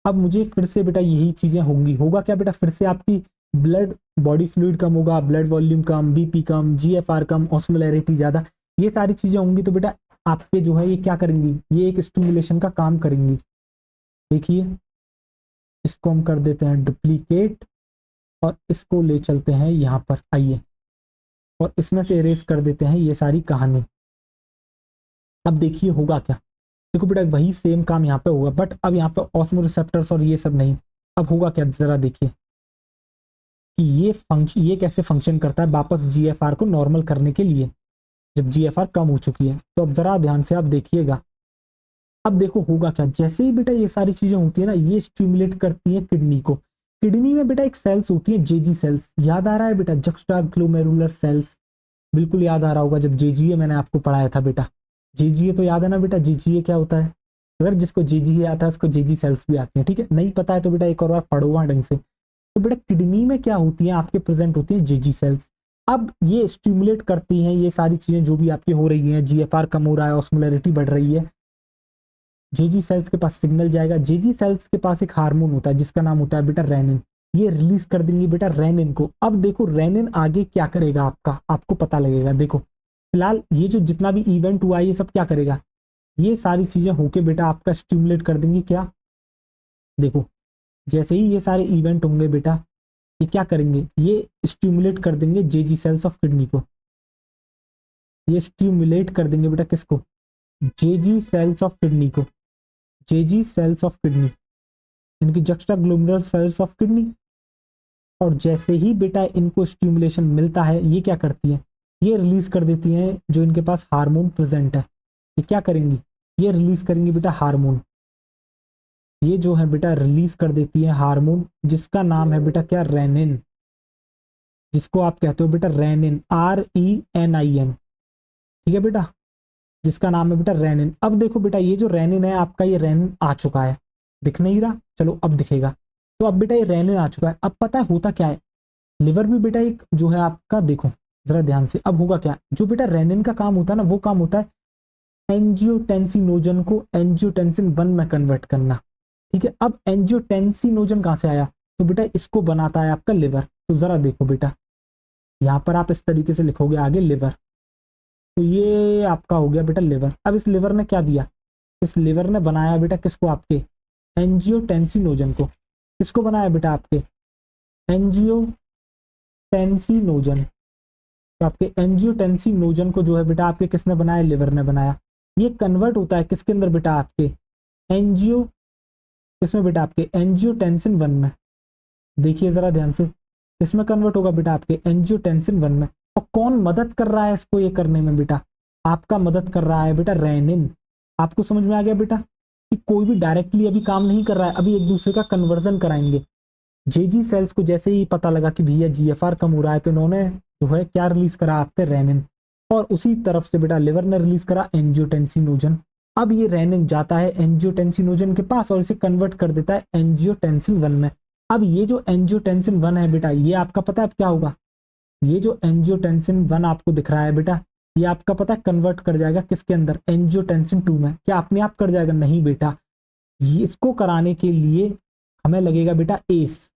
अब मुझे फिर से बेटा यही चीजें होंगी। होगा क्या बेटा? फिर से आपकी ब्लड बॉडी फ्लूइड कम होगा, ब्लड वॉल्यूम कम, बीपी कम, जीएफआर कम, ऑस्मोलैरिटी ज्यादा, ये सारी चीजें होंगी। तो बेटा आपके जो है ये क्या करेंगी? ये एक स्टिमुलेशन का काम करेंगी। देखिए, इसको हम कर देते हैं डुप्लीकेट और इसको ले चलते हैं यहाँ पर। आइए, और इसमें से इरेज कर देते हैं ये सारी कहानी। अब देखिए होगा क्या। देखो बेटा वही सेम काम यहाँ पे होगा, बट अब यहाँ पे ऑस्मो रिसेप्टर्स और ये सब नहीं। अब होगा क्या, जरा देखिए कि ये कैसे फंक्शन करता है वापस जीएफआर को नॉर्मल करने के लिए, जब जीएफआर कम हो चुकी है। तो अब जरा ध्यान से आप देखिएगा। अब देखो होगा क्या, जैसे ही बेटा ये सारी चीजें होती है ना, ये स्टिमुलेट करती है किडनी को। किडनी में बेटा एक सेल्स होती है जेजी सेल्स, याद आ रहा है बेटा? जक्स्टा ग्लोमेरुलर सेल्स, बिल्कुल याद आ रहा होगा जब जेजीए मैंने आपको पढ़ाया था बेटा। जेजीए तो याद है ना बेटा? जेजीए क्या होता है? अगर जिसको जेजीए आता है उसको जेजी सेल्स भी आती है, ठीक है। नहीं पता है तो बेटा एक और बार पढ़ो वहां ढंग से। तो बेटा किडनी में क्या होती है आपके? प्रेजेंट होती है जेजी सेल्स। अब ये स्टिमुलेट करती हैं ये सारी चीजें जो भी आपकी हो रही हैं। जीएफआर कम हो रहा है, ऑस्मोलैरिटी बढ़ रही है, जेजी सेल्स के पास सिग्नल जाएगा। जेजी सेल्स के पास एक हार्मोन होता है जिसका नाम होता है बेटा रेनिन। ये रिलीज कर देंगे बेटा रेनिन को। अब देखो रेनिन आगे क्या करेगा आपका, आपको पता लगेगा। देखो फिलहाल ये जो जितना भी इवेंट हुआ है ये सब क्या करेगा? ये सारी चीजें होके बेटा आपका स्टिमुलेट कर देंगी क्या? देखो, जैसे ही ये सारे इवेंट होंगे बेटा, ये क्या करेंगे? ये स्टिमुलेट कर देंगे जेजी सेल्स ऑफ किडनी को। ये स्टिमुलेट कर देंगे बेटा किसको? जेजी सेल्स ऑफ किडनी को। जेजी सेल्स ऑफ किडनी, इनकी juxtaglomerular cells of kidney. और जैसे ही बेटा इनको स्टिमुलेशन मिलता है, ये क्या करती है? ये रिलीज कर देती हैं जो इनके पास हार्मोन प्रेजेंट है। ये क्या करेंगी? ये रिलीज करेंगी बेटा हार्मोन। ये जो है बेटा रिलीज कर देती है हार्मोन, जिसका नाम है बेटा क्या? रेनिन। जिसको आप कहते हो बेटा रेनिन, RENIN, ठीक है बेटा, जिसका नाम है बेटा रेनिन। अब देखो बेटा ये जो रेनिन है आपका, ये रेनिन आ चुका है। दिख नहीं रहा? चलो अब दिखेगा। तो अब बेटा ये रेनिन आ चुका है। अब पता है होता क्या है? लिवर भी बेटा एक जो है आपका, देखो जरा ध्यान से। अब होगा क्या, जो बेटा रेनिन का काम होता है ना, वो काम होता है एंजियोटेंसिनोजन को एंजियोटेंसिन 1 में कन्वर्ट करना, ठीक है। अब एंजियोटेंसिनोजन कहां से आया? तो बेटा इसको बनाता है आपका लिवर। तो जरा देखो बेटा, यहां पर आप इस तरीके से लिखोगे आगे लिवर। तो ये आपका हो गया बेटा लिवर। अब इस लिवर ने क्या दिया? इस लिवर ने बनाया बेटा किसको? आपके एंजियोटेंसिनोजन को। किसको बनाया बेटा? आपके एंजियोटेंसिनोजन। तो आपके एंजियोटेंसिनोजन को जो है बेटा आपके किसने बनाया? लिवर ने बनाया। ये कन्वर्ट होता है किसके अंदर बेटा? आपके एंजियो, किसमें बेटा? आपके एंजियोटेंसिन 1 में। देखिए जरा ध्यान से, इसमें कन्वर्ट होगा बेटा आपके एंजियोटेंसिन 1 में। और कौन मदद कर रहा है इसको ये करने में बेटा? आपका मदद कर रहा है बेटा रेनिन। आपको समझ में आ गया बेटा कि कोई भी डायरेक्टली अभी काम नहीं कर रहा है, अभी एक दूसरे का कन्वर्जन कराएंगे। जेजी सेल्स को जैसे ही पता लगा कि भैया जीएफआर कम हो रहा है, तो इन्होंने जो है क्या रिलीज करा? आपके रेनिन। और उसी तरफ से बेटा लिवर ने रिलीज करा एंजियोटेंसिनोजन। अब ये रेनिन जाता है एंजियोटेंसिनोजन के पास और इसे कन्वर्ट कर देता है एंजियोटेंसिन 1 में। अब ये जो एंजियोटेंसिन 1 है बेटा, ये आपका पता है अब क्या होगा? ये जो एंजियोटेंसिन 1 आपको दिख रहा है बेटा, ये आपका पता है कन्वर्ट कर जाएगा किसके अंदर, एंजियोटेंसिन 2 में। क्या अपने आप कर जाएगा? नहीं बेटा, ये इसको कराने के लिए हमें लगेगा बेटा एस,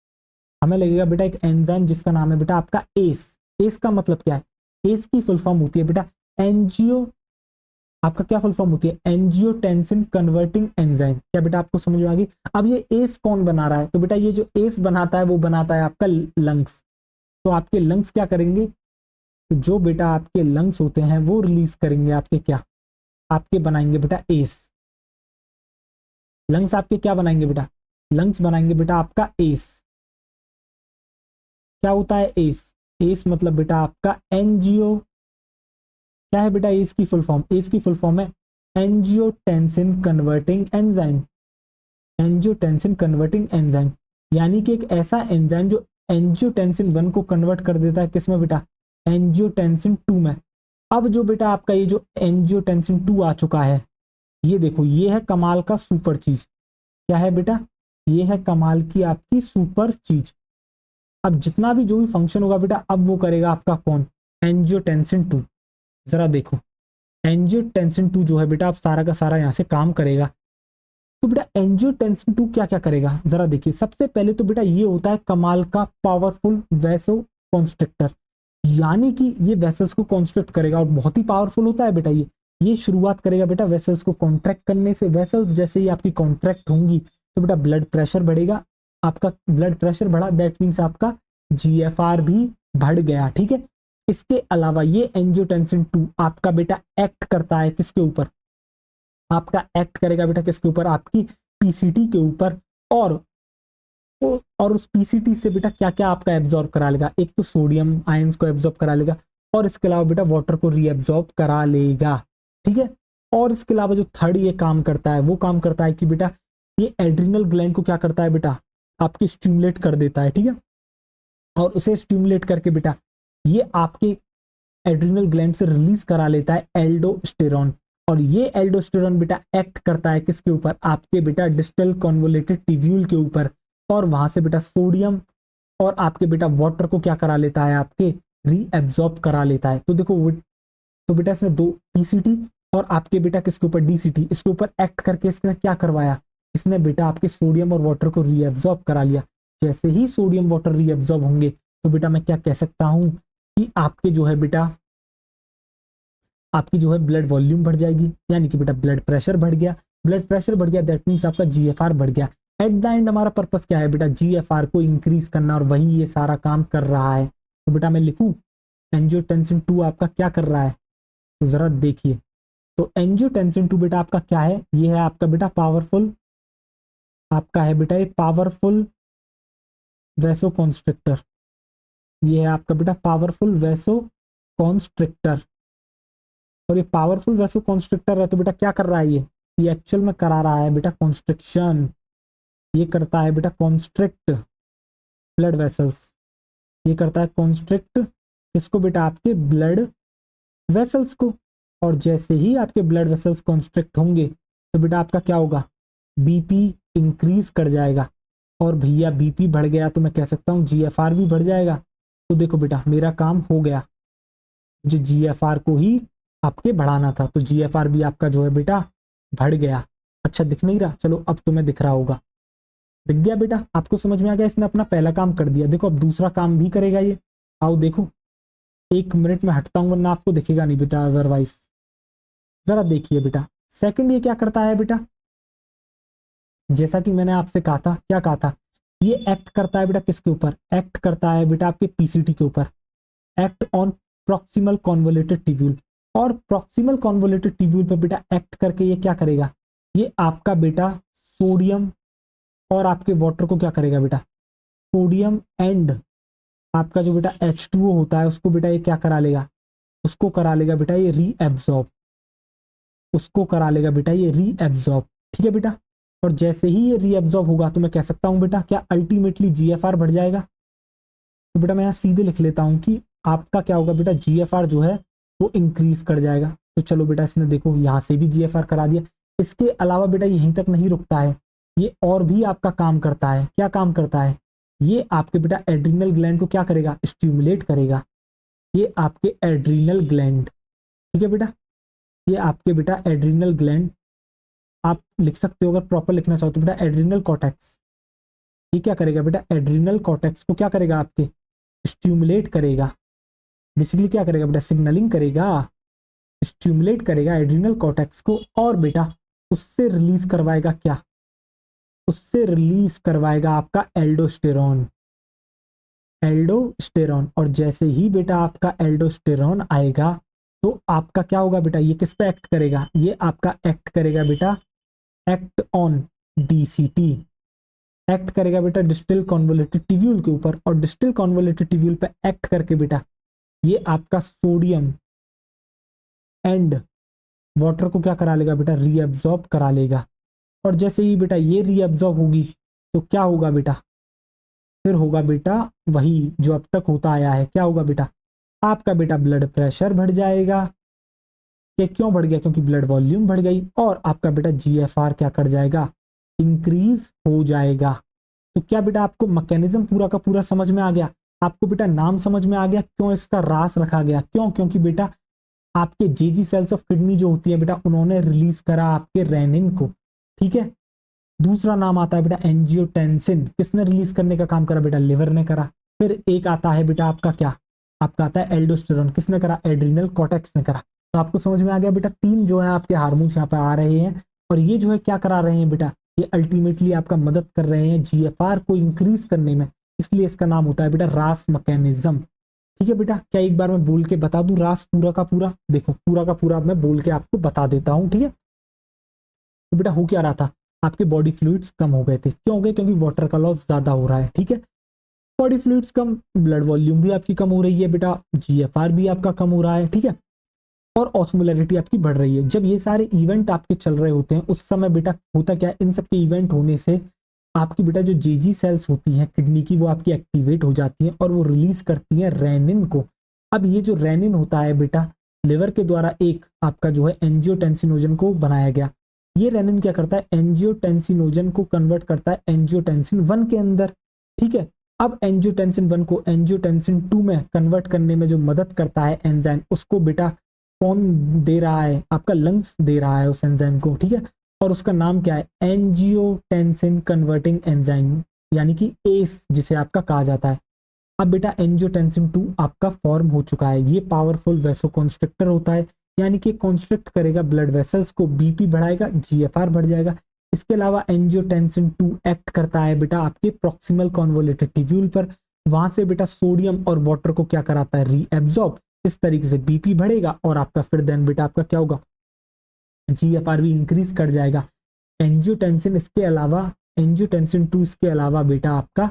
हमें लगेगा बेटा एक एंजाइम जिसका नाम है बेटा आपका एस। एस का मतलब क्या है? एस की फुल फॉर्म होती है बेटा एंजियो, आपका क्या फुल फॉर्म होती है? Angiotensin converting enzyme. क्या बेटा आपको समझ में आ गई? अब ये एस कौन बना रहा है? तो बेटा ये जो एस बनाता है वो बनाता है आपका लंग्स। तो आपके लंग्स क्या करेंगे? तो जो बेटा आपके लंग्स होते हैं वो रिलीज करेंगे आपके क्या, आपके बनाएंगे बेटा एस। लंग्स आपके क्या बनाएंगे बेटा? लंग्स बनाएंगे बेटा आपका एस। क्या होता है एस? एस मतलब बेटा आपका एनजीओ, क्या है बेटा एस की फुल फॉर्म? एस की फुल फॉर्म है angiotensin converting enzyme. Angiotensin converting enzyme यानी कि एक ऐसा एंजाइम जो एंजियोटेंसिन 1 को कन्वर्ट कर देता है किसमें बेटा? एंजियोटेंसिन 2 में। अब जो बेटा आपका ये जो एंजियोटेंसिन 2 आ चुका है, ये देखो ये है कमाल का सुपर चीज। क्या है बेटा? ये है कमाल की आपकी सुपर चीज। अब जितना भी जो भी फंक्शन होगा बेटा अब वो करेगा आपका कौन? एंजियोटेंसिन 2। जरा देखो एंजियोटेंसिन 2 जो है बेटा अब सारा का सारा यहां से काम करेगा। तो बेटा एंजियोटेंसिन 2 क्या क्या करेगा जरा देखिए। सबसे पहले तो बेटा ये होता है कमाल का पावरफुल वैसो कॉन्स्ट्रिक्टर, यानी कि ये वेसल्स को कॉन्स्ट्रिक्ट करेगा और बहुत ही पावरफुल होता है बेटा ये शुरुआत करेगा बेटा वेसल्स को कॉन्ट्रैक्ट करने से। वेसल्स जैसे ही आपकी कॉन्ट्रैक्ट होंगी तो बेटा ब्लड प्रेशर बढ़ेगा। आपका ब्लड प्रेशर बढ़ा दैट मीन्स आपका जीएफआर भी बढ़ गया, ठीक है। इसके अलावा ये एंजियोटेंसिन 2 आपका बेटा एक्ट करता है किसके ऊपर? आपका एक्ट करेगा बेटा किसके ऊपर? आपकी पीसीटी के ऊपर। और और उस पीसीटी से बेटा क्या क्या आपका एब्जॉर्ब करा लेगा? एक तो सोडियम आयंस को एब्जॉर्ब करा लेगा और इसके अलावा बेटा वाटर को रीएब्जॉर्ब करा लेगा, ठीक है। और इसके अलावा जो थर्ड ये काम करता है वो काम करता है कि बेटा ये एड्रिनल ग्लैंड को क्या करता है बेटा? आपकी स्टिमुलेट कर देता है, ठीक है। और उसे स्टिमुलेट करके बेटा ये आपके एड्रिनल ग्लैंड से रिलीज करा लेता है एल्डोस्टेरॉन। और ये एल्डोस्टेरॉन बेटा एक्ट करता है किसके ऊपर? आपके बेटा डिस्टल कॉन्वोलेटेड टिब्यूल के ऊपर। और वहां से बेटा सोडियम और आपके बेटा वाटर को क्या करा लेता है? आपके रीएब्जॉर्ब करा लेता है। तो देखो तो बेटा इसने दो पीसीटी और आपके बेटा किसके ऊपर? डीसीटी, इसके ऊपर एक्ट करके इसने क्या करवाया? इसने बेटा आपके सोडियम और वाटर को रीएब्जॉर्ब करा लिया। जैसे ही सोडियम वाटर रीएब्जॉर्ब होंगे तो बेटा मैं क्या कह सकता हूं कि आपके जो है बेटा आपकी जो है ब्लड वॉल्यूम बढ़ जाएगी, यानी कि बेटा ब्लड प्रेशर बढ़ गया। ब्लड प्रेशर बढ़ गया दैट मीन्स आपका जीएफआर बढ़ गया। एट द एंड हमारा पर्पस क्या है बेटा? जीएफआर को इंक्रीज करना, और वही ये सारा काम कर रहा है। तो बेटा मैं लिखूं एंजियोटेंसिन 2 आपका क्या कर रहा है? तो जरा देखिए, तो एंजियोटेंसिन 2 बेटा आपका क्या है? ये है आपका बेटा पावरफुल, आपका है बेटा ये पावरफुल वैसो कॉन्स्ट्रिक्टर। ये है आपका बेटा पावरफुल वैसो कॉन्स्ट्रिक्टर। और ये पावरफुल वैसो कॉन्स्ट्रिक्टर है तो बेटा क्या कर रहा है? ये एक्चुअल में करा रहा है बेटा कॉन्स्ट्रिक्शन। ये करता है बेटा कॉन्स्ट्रिक्ट ब्लड वेसल्स। ये करता है कॉन्स्ट्रिक्ट इसको बेटा? आपके ब्लड वेसल्स को। और जैसे ही आपके ब्लड वेसल्स कॉन्स्ट्रिक्ट होंगे तो बेटा आपका क्या होगा? बीपी इंक्रीज कर जाएगा। और भैया बीपी बढ़ गया तो मैं कह सकता हूँ जीएफआर भी बढ़ जाएगा। तो देखो बेटा मेरा काम हो गया, जो जीएफआर को ही आपके बढ़ाना था तो जीएफआर भी आपका जो है बेटा बढ़ गया। अच्छा दिख नहीं रहा? चलो अब तुम्हें दिख रहा होगा। दिख गया बेटा? आपको समझ में आ गया? इसने अपना पहला काम कर दिया। देखो अब दूसरा काम भी करेगा ये। आओ देखो, एक मिनट में हटता हूं वरना आपको दिखेगा नहीं बेटा अदरवाइज। जरा देखिए बेटा सेकंड ये क्या करता है बेटा? जैसा कि मैंने आपसे कहा था, क्या कहा था? ये एक्ट करता है बेटा किसके ऊपर? एक्ट करता है बेटा आपके पीसीटी के ऊपर। Act on proximal convoluted tubule. और प्रॉक्सिमल कॉन्वोलेटेड टिब्यूल पे बेटा एक्ट करके ये क्या करेगा? ये आपका बेटा सोडियम और आपके वाटर को क्या करेगा बेटा? सोडियम एंड आपका जो बेटा H2O होता है उसको बेटा ये क्या करा लेगा? उसको करा लेगा बेटा ये रीएब्जॉर्ब। उसको करा लेगा बेटा ये रीएब्जॉर्ब, ठीक है बेटा। और जैसे ही ये रीएब्जॉर्ब होगा तो मैं कह सकता हूं बेटा क्या अल्टीमेटली जीएफआर बढ़ जाएगा। तो बेटा मैं यहाँ सीधे लिख लेता हूं कि आपका क्या होगा बेटा? जीएफआर जो है वो इंक्रीज कर जाएगा। तो चलो बेटा इसने देखो यहाँ से भी जीएफआर करा दिया। इसके अलावा बेटा यहीं तक नहीं रुकता है, ये और भी आपका काम करता है। क्या काम करता है? ये आपके बेटा एड्रिनल ग्लैंड को क्या करेगा? स्टिमुलेट करेगा। ये आपके एड्रिनल ग्लैंड ठीक है बेटा, ये आपके बेटा एड्रिनल ग्लैंड, आप लिख सकते हो अगर प्रॉपर लिखना चाहो तो बेटा एड्रिनल कॉर्टेक्स। ये क्या करेगा बेटा, एड्रिनल कॉर्टेक्स को क्या करेगा, आपके स्टिमुलेट करेगा, बेसिकली क्या करेगा बेटा, सिग्नलिंग करेगा, स्टिमुलेट करेगा एड्रिनल कॉर्टेक्स को, और बेटा उससे रिलीज करवाएगा क्या, उससे रिलीज करवाएगा आपका एल्डोस्टेरॉन, एल्डोस्टेरॉन। और जैसे ही बेटा आपका एल्डोस्टेरॉन आएगा तो आपका क्या होगा बेटा, ये किस पे एक्ट करेगा, ये आपका एक्ट करेगा बेटा, एक्ट ऑन डीसीटी, एक्ट करेगा बेटा डिस्टल कॉन्वोलेटेड टिब्यूल के ऊपर, और डिस्टल कॉन्वोलेटेड टिब्यूल पे एक्ट करके बेटा ये आपका सोडियम एंड वाटर को क्या करा लेगा बेटा, रीअब्जॉर्ब करा लेगा। और जैसे ही बेटा ये रीअब्जॉर्ब होगी तो क्या होगा बेटा, फिर होगा बेटा वही जो अब तक होता आया है, क्या होगा बेटा, आपका बेटा ब्लड प्रेशर बढ़ जाएगा, ये क्यों बढ़ गया, क्योंकि ब्लड वॉल्यूम बढ़ गई, और आपका बेटा जीएफआर क्या कर जाएगा, इंक्रीज हो जाएगा। तो क्या बेटा आपको मैकेनिज्म पूरा का पूरा समझ में आ गया, आपको बेटा नाम समझ में आ गया क्यों इसका रास रखा गया, क्यों, क्योंकि बेटा आपके जेजी सेल्स ऑफ किडनी जो होती है बेटा उन्होंने रिलीज करा आपके रेनिन को, ठीक है। दूसरा नाम आता है बेटा एंजियोटेंसिन, किसने रिलीज करने का काम करा बेटा, लिवर ने करा। फिर एक आता है बेटा आपका क्या, आपका आता है एल्डोस्टेरोन, किसने करा, एड्रिनल कॉर्टेक्स ने करा। तो आपको समझ में आ गया बेटा, तीन जो है आपके हार्मोन्स यहाँ पे आ रहे हैं, और ये जो है क्या करा रहे हैं बेटा, ये अल्टीमेटली आपका मदद कर रहे हैं जीएफआर को इंक्रीज करने में, इसलिए इसका नाम होता है बेटा रास मैकेनिज्म। ठीक है बेटा, क्या एक बार मैं बोल के बता दूं रास पूरा का पूरा, देखो पूरा का पूरा मैं बोल के आपको बता देता हूं, ठीक है। तो बेटा हो क्या रहा था, आपके बॉडी फ्लूइड्स कम हो गए थे, क्यों हो गए, क्योंकि वाटर का लॉस ज्यादा हो रहा है, ठीक है। बॉडी फ्लूइड्स कम, ब्लड वॉल्यूम भी आपकी कम हो रही है बेटा, जीएफआर भी आपका कम हो रहा है, ठीक है, और ऑस्मोलैरिटी आपकी बढ़ रही है। जब ये सारे इवेंट आपके चल रहे होते हैं उस समय बेटा होता क्या है, इन सब के इवेंट होने से आपकी बेटा जो जेजी सेल्स होती हैं किडनी की वो आपकी एक्टिवेट हो जाती हैं और वो रिलीज करती हैं रेनिन को। अब ये जो रेनिन होता है बेटा लिवर के द्वारा एक आपका जो है एंजियोटेंसिनोजन को बनाया गया, ये रेनिन क्या करता है, एंजियोटेंसिनोजन को कन्वर्ट करता है एंजियोटेंसिन 1 के अंदर, ठीक है। अब एंजियोटेंसिन 1 को एंजियोटेंसिन 2 में कन्वर्ट करने में जो मदद करता है एंजाइम, उसको बेटा कौन दे रहा है, आपका लंग्स दे रहा है उस एंजाइम को, ठीक है। और उसका नाम क्या है, एंजियोटेंसिन कन्वर्टिंग एंजाइम, यानी कि एस जिसे आपका कहा जाता है। अब बेटा एंजियोटेंसिन 2 आपका फॉर्म हो चुका है, ये पावरफुल वेसोकॉन्स्ट्रिक्टर होता है, यानी कि कॉन्स्ट्रिक्ट करेगा ब्लड वेसल्स को, बीपी बढ़ाएगा, जीएफआर बढ़ जाएगा। इसके अलावा एंजियोटेंसिन 2 एक्ट करता है बेटा आपके प्रॉक्सिमल कॉन्वोलेटेड टिब्यूल पर, वहां से बेटा सोडियम और वाटर को क्या कराता है, रीएब्जॉर्ब, इस तरीके से बीपी बढ़ेगा और आपका फिर देन बेटा आपका क्या होगा, जीएफआर भी इंक्रीज कर जाएगा। एंजियोटेंसिन इसके अलावा, एंजियोटेंसिन 2 इसके अलावा बेटा आपका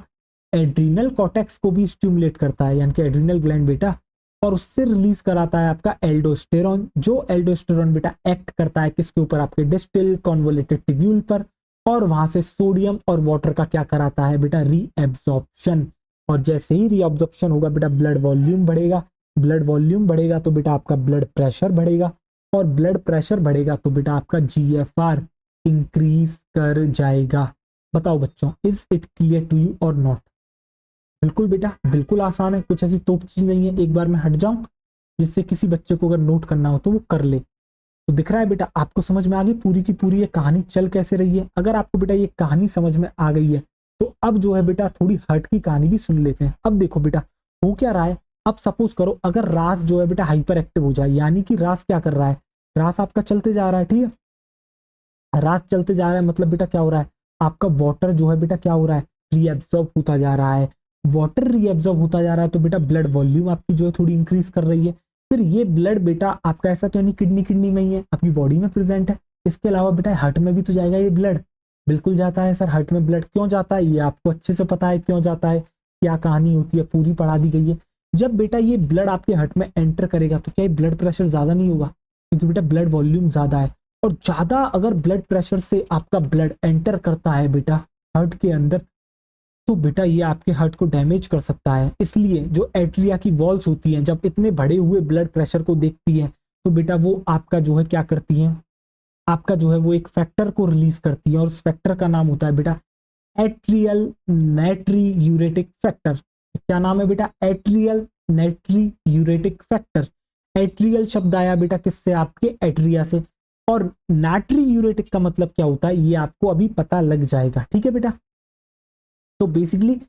एड्रिनल कॉर्टेक्स को भी स्टिमुलेट करता है, यानी कि एड्रिनल ग्लैंड बेटा, और उससे रिलीज कराता है आपका एल्डोस्टेरॉन, जो एल्डोस्टेरॉन बेटा एक्ट करता है किसके ऊपर, आपके डिस्टल कॉन्वोलेटेड टिब्यूल पर, और वहां से सोडियम और वाटर का क्या कराता है बेटा, रीएब्जॉर्प्शन। और जैसे ही रीअब्जॉर्प्शन होगा बेटा ब्लड वॉल्यूम बढ़ेगा, ब्लड वॉल्यूम बढ़ेगा तो बेटा आपका ब्लड प्रेशर बढ़ेगा, और ब्लड प्रेशर बढ़ेगा तो बेटा आपका जीएफआर इंक्रीज कर जाएगा। बताओ बच्चों, is it clear to you और नॉट। बिल्कुल बेटा, बिल्कुल आसान है, कुछ ऐसी तोप चीज नहीं है। एक बार मैं हट जाऊं जिससे किसी बच्चे को अगर नोट करना हो तो वो कर ले। तो दिख रहा है बेटा आपको समझ में आ गई पूरी की पूरी ये कहानी चल कैसे रही है। अगर आपको बेटा ये कहानी समझ में आ गई है तो अब जो है बेटा थोड़ी हट की कहानी भी सुन लेते हैं। अब देखो बेटा हो क्या रहा है, अब सपोज करो अगर रास जो है बेटा हाइपर एक्टिव हो जाए, यानी कि रास क्या कर रहा है, रास आपका चलते जा रहा है, ठीक है, रास चलते जा रहा है, मतलब बेटा क्या हो रहा है, आपका वाटर जो है बेटा क्या हो रहा है, रीएब्जॉर्ब होता जा रहा है। वाटर रीएब्जॉर्ब होता जा रहा है तो बेटा ब्लड वॉल्यूम आपकी जो है थोड़ी इंक्रीज कर रही है। फिर ये ब्लड बेटा आपका ऐसा तो नहीं किडनी किडनी में ही है, आपकी बॉडी में प्रेजेंट है, इसके अलावा बेटा हार्ट में भी तो जाएगा ये ब्लड, बिल्कुल जाता है सर। हार्ट में ब्लड क्यों जाता है ये आपको अच्छे से पता है क्यों जाता है, क्या कहानी होती है पूरी पढ़ा दी गई है। जब बेटा ये ब्लड आपके हार्ट में एंटर करेगा तो क्या ये ब्लड प्रेशर ज्यादा नहीं होगा, क्योंकि बेटा ब्लड वॉल्यूम ज्यादा है, और ज्यादा अगर ब्लड प्रेशर से आपका ब्लड एंटर करता है बेटा हार्ट के अंदर तो बेटा ये आपके हार्ट को डैमेज कर सकता है। इसलिए जो एट्रिया की वॉल्स होती हैं जब इतने बढ़े हुए ब्लड प्रेशर को देखती हैं तो बेटा वो आपका जो है क्या करती हैं, आपका जो है वो एक फैक्टर को रिलीज करती है, और उस फैक्टर का नाम होता है बेटा एट्रियल नाइट्री यूरेटिक फैक्टर। क्या नाम है बेटा, एट्रियल नाइट्री यूरेटिक फैक्टर। एट्रियल शब्द आया बेटा किससे, आपके एट्रिया से। और नाट्री यूरेटिक का मतलब क्या होता है ये आपको अभी पता लग जाएगा, ठीक है बेटा। तो बेसिकली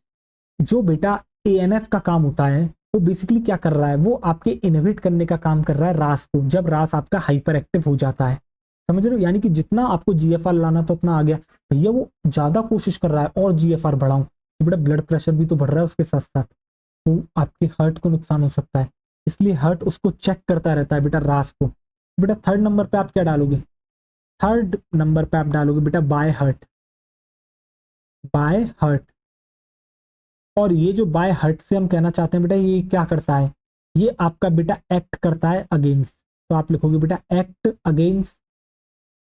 जो बेटा एएनएफ का काम होता है वो बेसिकली क्या कर रहा है, वो आपके इनहिबिट करने का काम कर रहा है रास को, जब रास आपका हाइपर एक्टिव हो जाता है, समझ रहे हो। यानी कि जितना आपको जीएफआर लाना था उतना आ गया, भैया वो ज्यादा कोशिश कर रहा है और जीएफआर बढ़ाऊं, तो बेटा ब्लड प्रेशर भी तो बढ़ रहा है उसके साथ साथ, तो आपके हार्ट को नुकसान हो सकता है। इसलिए हार्ट उसको चेक करता रहता है बेटा रास को। बेटा थर्ड नंबर पे आप क्या डालोगे, थर्ड नंबर पे आप डालोगे बेटा बाय हार्ट, बाय हार्ट। और ये जो बाय हार्ट से हम कहना चाहते हैं बेटा ये क्या करता है, ये आपका बेटा एक्ट करता है अगेंस्ट, तो आप लिखोगे बेटा एक्ट अगेंस्ट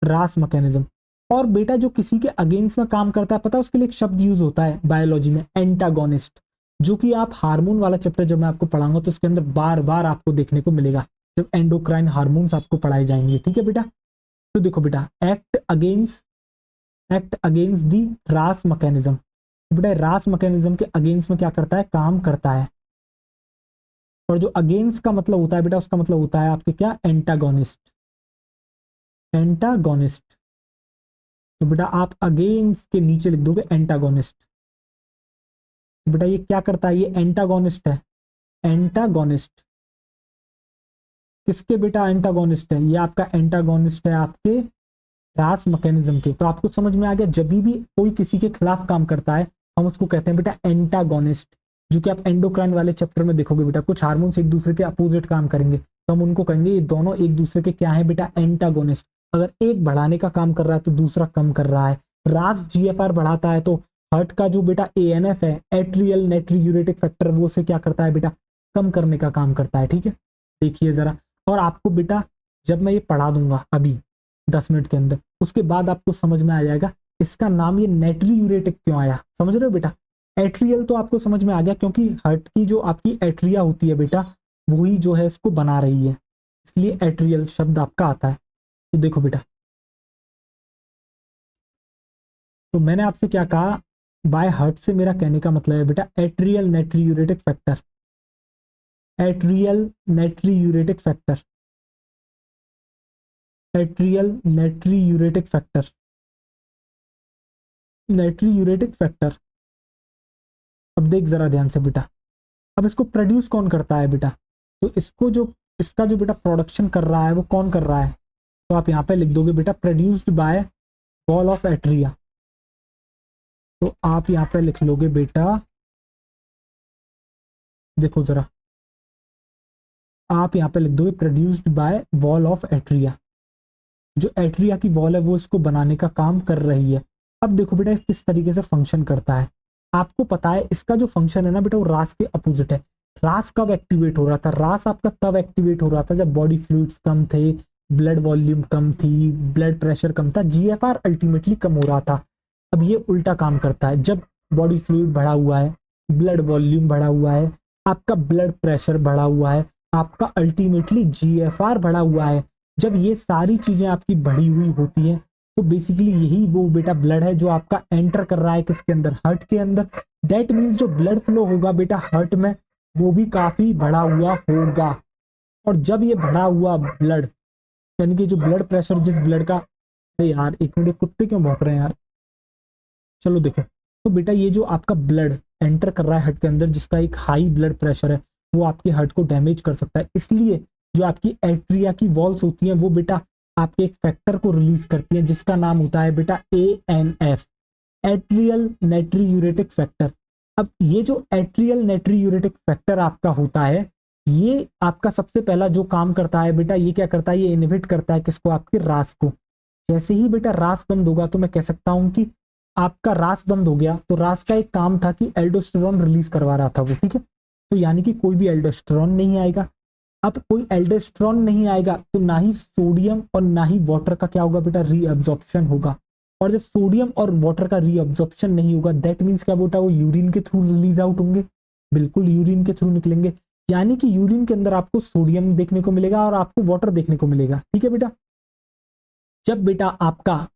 रास मैकेनिज्म। और बेटा जो किसी के अगेंस्ट में काम करता है पता है उसके लिए एक शब्द यूज होता है बायोलॉजी में, एंटागोनिस्ट, जो कि आप हार्मोन वाला चैप्टर जब मैं आपको पढ़ाऊंगा तो उसके अंदर बार बार आपको देखने को मिलेगा, जब एंडोक्राइन हार्मोन्स आपको पढ़ाए जाएंगे, ठीक है बेटा। तो देखो बेटा एक्ट अगेंस्ट दी रास मैकेनिज्म, बेटा रास मैकेनिज्म के अगेंस्ट में क्या करता है, काम करता है। और जो अगेंस्ट का मतलब होता है बेटा उसका मतलब होता है आपके क्या, एंटागोनिस्ट, एंटागोनिस्ट। तो बेटा आप अगेंस्ट के नीचे लिख दोगे एंटागोनिस्ट। तो बेटा ये क्या करता है, ये एंटागोनिस्ट है, एंटागोनिस्ट किसके बेटा, एंटागोनिस्ट है, ये आपका एंटागोनिस्ट है आपके रास मैकेनिज्म के। तो आपको समझ में आ गया, जब भी कोई किसी के खिलाफ काम करता है हम उसको कहते हैं बेटा एंटागोनिस्ट, जो कि आप एंडोक्राइन वाले चैप्टर में देखोगे बेटा, कुछ हार्मोन्स एक दूसरे के अपोजिट काम करेंगे तो हम उनको कहेंगे ये दोनों एक दूसरे के क्या है बेटा, एंटागोनिस्ट। अगर एक बढ़ाने का काम कर रहा है तो दूसरा कम कर रहा है। रास जीएफआर बढ़ाता है तो हार्ट का जो बेटा एएनएफ है, एट्रियल नाइट्रोयूरेटिक फैक्टर, वो से क्या करता है बेटा, कम करने का काम करता है, ठीक है। देखिए जरा, और आपको बेटा जब मैं ये पढ़ा दूंगा अभी 10 मिनट के अंदर, उसके बाद आपको समझ में आ जाएगा इसका नाम ये नाइट्रोयूरेटिक क्यों आया, समझ रहे हो बेटा। एट्रियल तो आपको समझ में आ गया क्योंकि हार्ट की जो आपकी एट्रिया होती है बेटा वही जो है इसको बना रही है, इसलिए एट्रियल शब्द आपका आता है। तो देखो बेटा, तो मैंने आपसे क्या कहा, बाय हार्ट से मेरा कहने का मतलब है बेटा atrial नाइट्रोयूरेटिक factor, atrial नाइट्रोयूरेटिक factor, atrial नाइट्रोयूरेटिक factor, नाइट्रोयूरेटिक factor. अब देख जरा ध्यान से बेटा, अब इसको प्रोड्यूस कौन करता है बेटा, तो इसको जो इसका जो बेटा प्रोडक्शन कर रहा है वो कौन कर रहा है, तो आप यहाँ पे लिख दोगे बेटा produced by wall of atria. तो आप यहाँ पे लिख लोगे बेटा, देखो जरा, आप यहाँ पे लिख दोगे produced by wall of atria, जो एट्रिया की वॉल है वो इसको बनाने का काम कर रही है। अब देखो बेटा किस तरीके से फंक्शन करता है, आपको पता है इसका जो फंक्शन है ना बेटा वो रास के अपोजिट है। रास कब एक्टिवेट हो रहा था, रास आपका तब एक्टिवेट हो रहा था जब बॉडी फ्लूइड्स कम थे, ब्लड वॉल्यूम कम थी, ब्लड प्रेशर कम था, जीएफआर अल्टीमेटली कम हो रहा था। अब ये उल्टा काम करता है, जब बॉडी फ्लूइड बढ़ा हुआ है, ब्लड वॉल्यूम बढ़ा हुआ है, आपका ब्लड प्रेशर बढ़ा हुआ है, आपका अल्टीमेटली जीएफआर बढ़ा हुआ है, जब ये सारी चीजें आपकी बढ़ी हुई होती हैं तो बेसिकली यही वो बेटा ब्लड है जो आपका एंटर कर रहा है किसके अंदर, हार्ट के अंदर। दैट मीन्स जो ब्लड फ्लो होगा बेटा हार्ट में वो भी काफी बढ़ा हुआ होगा। और जब ये बढ़ा हुआ ब्लड, यानी कि जो ब्लड प्रेशर जिस ब्लड का, अरे यार एक मिनट, कुत्ते क्यों भौंक रहे हैं यार, चलो देखो। तो बेटा ये जो आपका ब्लड एंटर कर रहा है हार्ट के अंदर जिसका एक हाई ब्लड प्रेशर है वो आपके हार्ट को डैमेज कर सकता है, इसलिए जो आपकी एट्रिया की वॉल्स होती हैं वो बेटा आपके एक फैक्टर को रिलीज करती है जिसका नाम होता है बेटा एएनएफ, एट्रियल नाइट्रोयूरेटिक फैक्टर। अब ये जो एट्रियल नाइट्रोयूरेटिक फैक्टर आपका होता है ये आपका सबसे पहला जो काम करता है बेटा, ये क्या करता है, ये इनहिबिट करता है किसको, आपके रास को। जैसे ही बेटा रास बंद होगा तो मैं कह सकता हूं कि आपका रास बंद हो गया, तो रास का एक काम था कि एल्डोस्टेरोन रिलीज करवा रहा था वो, ठीक है। तो यानी कि कोई भी एल्डोस्टेरोन नहीं आएगा। अब कोई एल्डोस्टेरोन नहीं आएगा तो ना ही सोडियम और ना ही वाटर का क्या होगा बेटा, रीअब्जॉर्प्शन होगा। और जब सोडियम और वाटर का रीअब्जॉर्प्शन नहीं होगा दैट मीन्स क्या बेटा, वो यूरिन के थ्रू रिलीज आउट होंगे, बिल्कुल यूरिन के थ्रू निकलेंगे। यानी कि यूरिन के अंदर आपको सोडियम देखने को मिलेगा और आपको वाटर देखने को मिलेगा, ठीक है बेटा। जब बेटा आपका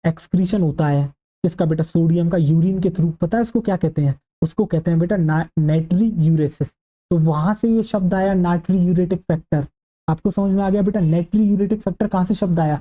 एक्सक्रीशन होता है किसका बेटा, सोडियम का यूरिन के थ्रू, पता है उसको क्या कहते हैं, उसको कहते हैं बेटा नाइट्री यूरेसिस। तो वहां से ये शब्द आया नाइट्री यूरेटिक फैक्टर। आपको समझ में आ गया बेटा नाइट्रियूरेटिक फैक्टर कहाँ से शब्द आया?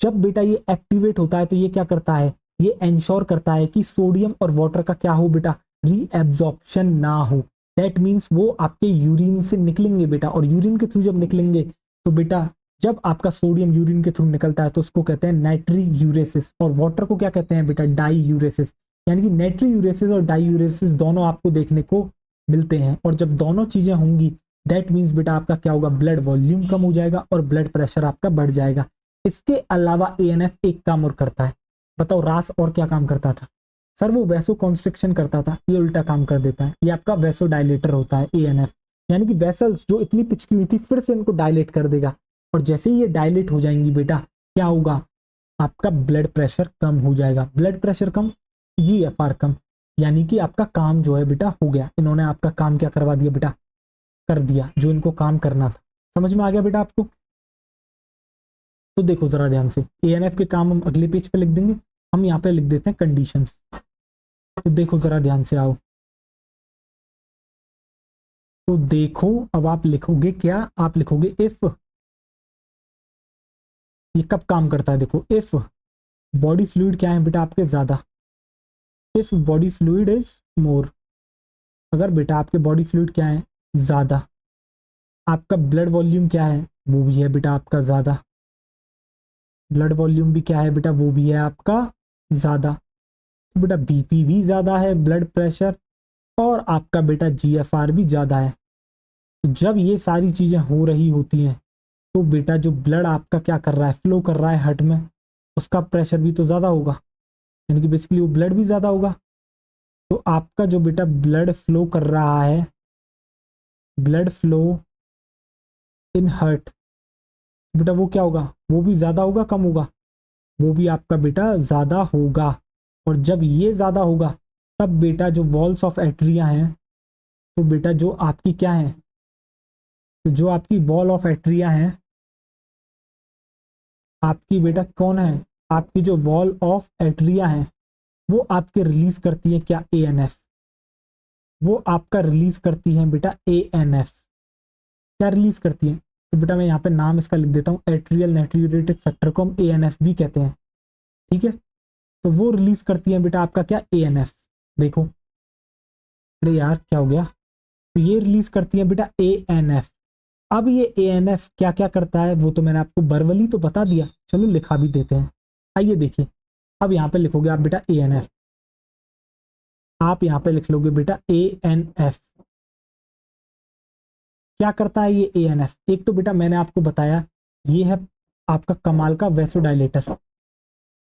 जब बेटा ये एक्टिवेट होता है तो ये क्या करता है, ये एंश्योर करता है कि सोडियम और वाटर का क्या हो बेटा, रीएब्जॉर्प्शन ना हो। दैट मीन्स वो आपके यूरिन से निकलेंगे बेटा, और यूरिन के थ्रू जब निकलेंगे तो बेटा जब आपका सोडियम यूरिन के थ्रू निकलता है तो उसको कहते हैं नाइट्रीयूरेसिस, और वाटर को क्या कहते हैं बेटा, डाईयूरेसिस। यानी कि नाइट्रीयूरेसिस और डाईयूरेसिस दोनों आपको देखने को मिलते हैं, और जब दोनों चीजें होंगी दैट मीन्स बेटा आपका क्या होगा, ब्लड वॉल्यूम कम हो जाएगा और ब्लड प्रेशर आपका बढ़ जाएगा। इसके अलावा एएनएफ एक काम और करता है, बताओ रास और क्या काम करता था? सर वो वैसो कॉन्स्ट्रिक्शन करता था, ये उल्टा काम कर देता है, ये आपका वैसो डायलेटर होता है एएनएफ। यानी कि वेसल्स जो इतनी पिचकी हुई थी फिर से इनको डायलेट कर देगा, और जैसे ही ये डायलेट हो जाएंगी बेटा क्या होगा, आपका ब्लड प्रेशर कम हो जाएगा। ब्लड प्रेशर कम, जीएफआर कम, यानी कि आपका काम जो है बेटा हो गया। इन्होंने आपका काम क्या करवा दिया बेटा, कर दिया जो इनको काम करना था। समझ में आ गया बेटा आपको? तो देखो जरा ध्यान से, एएनएफ के काम हम अगले पेज पे लिख देंगे, हम यहाँ पे लिख देते हैं कंडीशंस। तो देखो जरा ध्यान से आओ, तो देखो अब आप लिखोगे क्या, आप लिखोगे इफ, ये कब काम करता है देखो, इफ बॉडी फ्लूइड क्या है बेटा आपके ज्यादा, if body fluid is more, अगर बेटा आपके बॉडी फ्लूइड क्या है ज्यादा, आपका ब्लड वॉल्यूम क्या है वो भी है बेटा आपका ज्यादा, ब्लड वॉल्यूम भी क्या है बेटा वो भी है आपका ज्यादा, तो बेटा बीपी भी ज्यादा है, ब्लड प्रेशर, और आपका बेटा जीएफआर भी ज्यादा है। तो जब ये सारी चीजें हो रही होती हैं तो बेटा जो ब्लड आपका क्या कर रहा है, फ्लो कर रहा है हार्ट में, उसका प्रेशर भी तो ज्यादा होगा, यानी कि बेसिकली वो ब्लड भी ज्यादा होगा। तो आपका जो बेटा ब्लड फ्लो कर रहा है, ब्लड फ्लो इन हार्ट, बेटा वो क्या होगा, वो भी ज्यादा होगा कम होगा, वो भी आपका बेटा ज्यादा होगा। और जब ये ज्यादा होगा तब बेटा जो वॉल्स ऑफ एट्रिया हैं, तो बेटा जो आपकी क्या है, तो जो आपकी वॉल ऑफ एट्रिया है, आपकी बेटा कौन है, आपकी जो वॉल ऑफ एट्रिया है वो आपके रिलीज करती है क्या, एएनएफ, वो आपका रिलीज करती है बेटा एएनएफ। क्या रिलीज करती है, तो बेटा मैं यहाँ पे नाम इसका लिख देता हूँ, एट्रियल नाइट्रियूरेटिक फैक्टर को हम एएनएफ भी कहते हैं, ठीक है। तो वो रिलीज करती है बेटा आपका क्या, एएनएफ। देखो अरे यार क्या हो गया, तो ये रिलीज करती है बेटा एएनएफ। अब ये एएनएफ क्या क्या करता है वो तो मैंने आपको बर्बली तो बता दिया, चलो लिखा भी देते हैं। आइए देखिए, अब यहाँ पे लिखोगे आप बेटा एएनएफ, आप यहाँ पे लिख लोगे बेटा एएनएफ। क्या करता है ये एएनएफ, एक तो बेटा मैंने आपको बताया ये है आपका कमाल का वैसोडाइलेटर,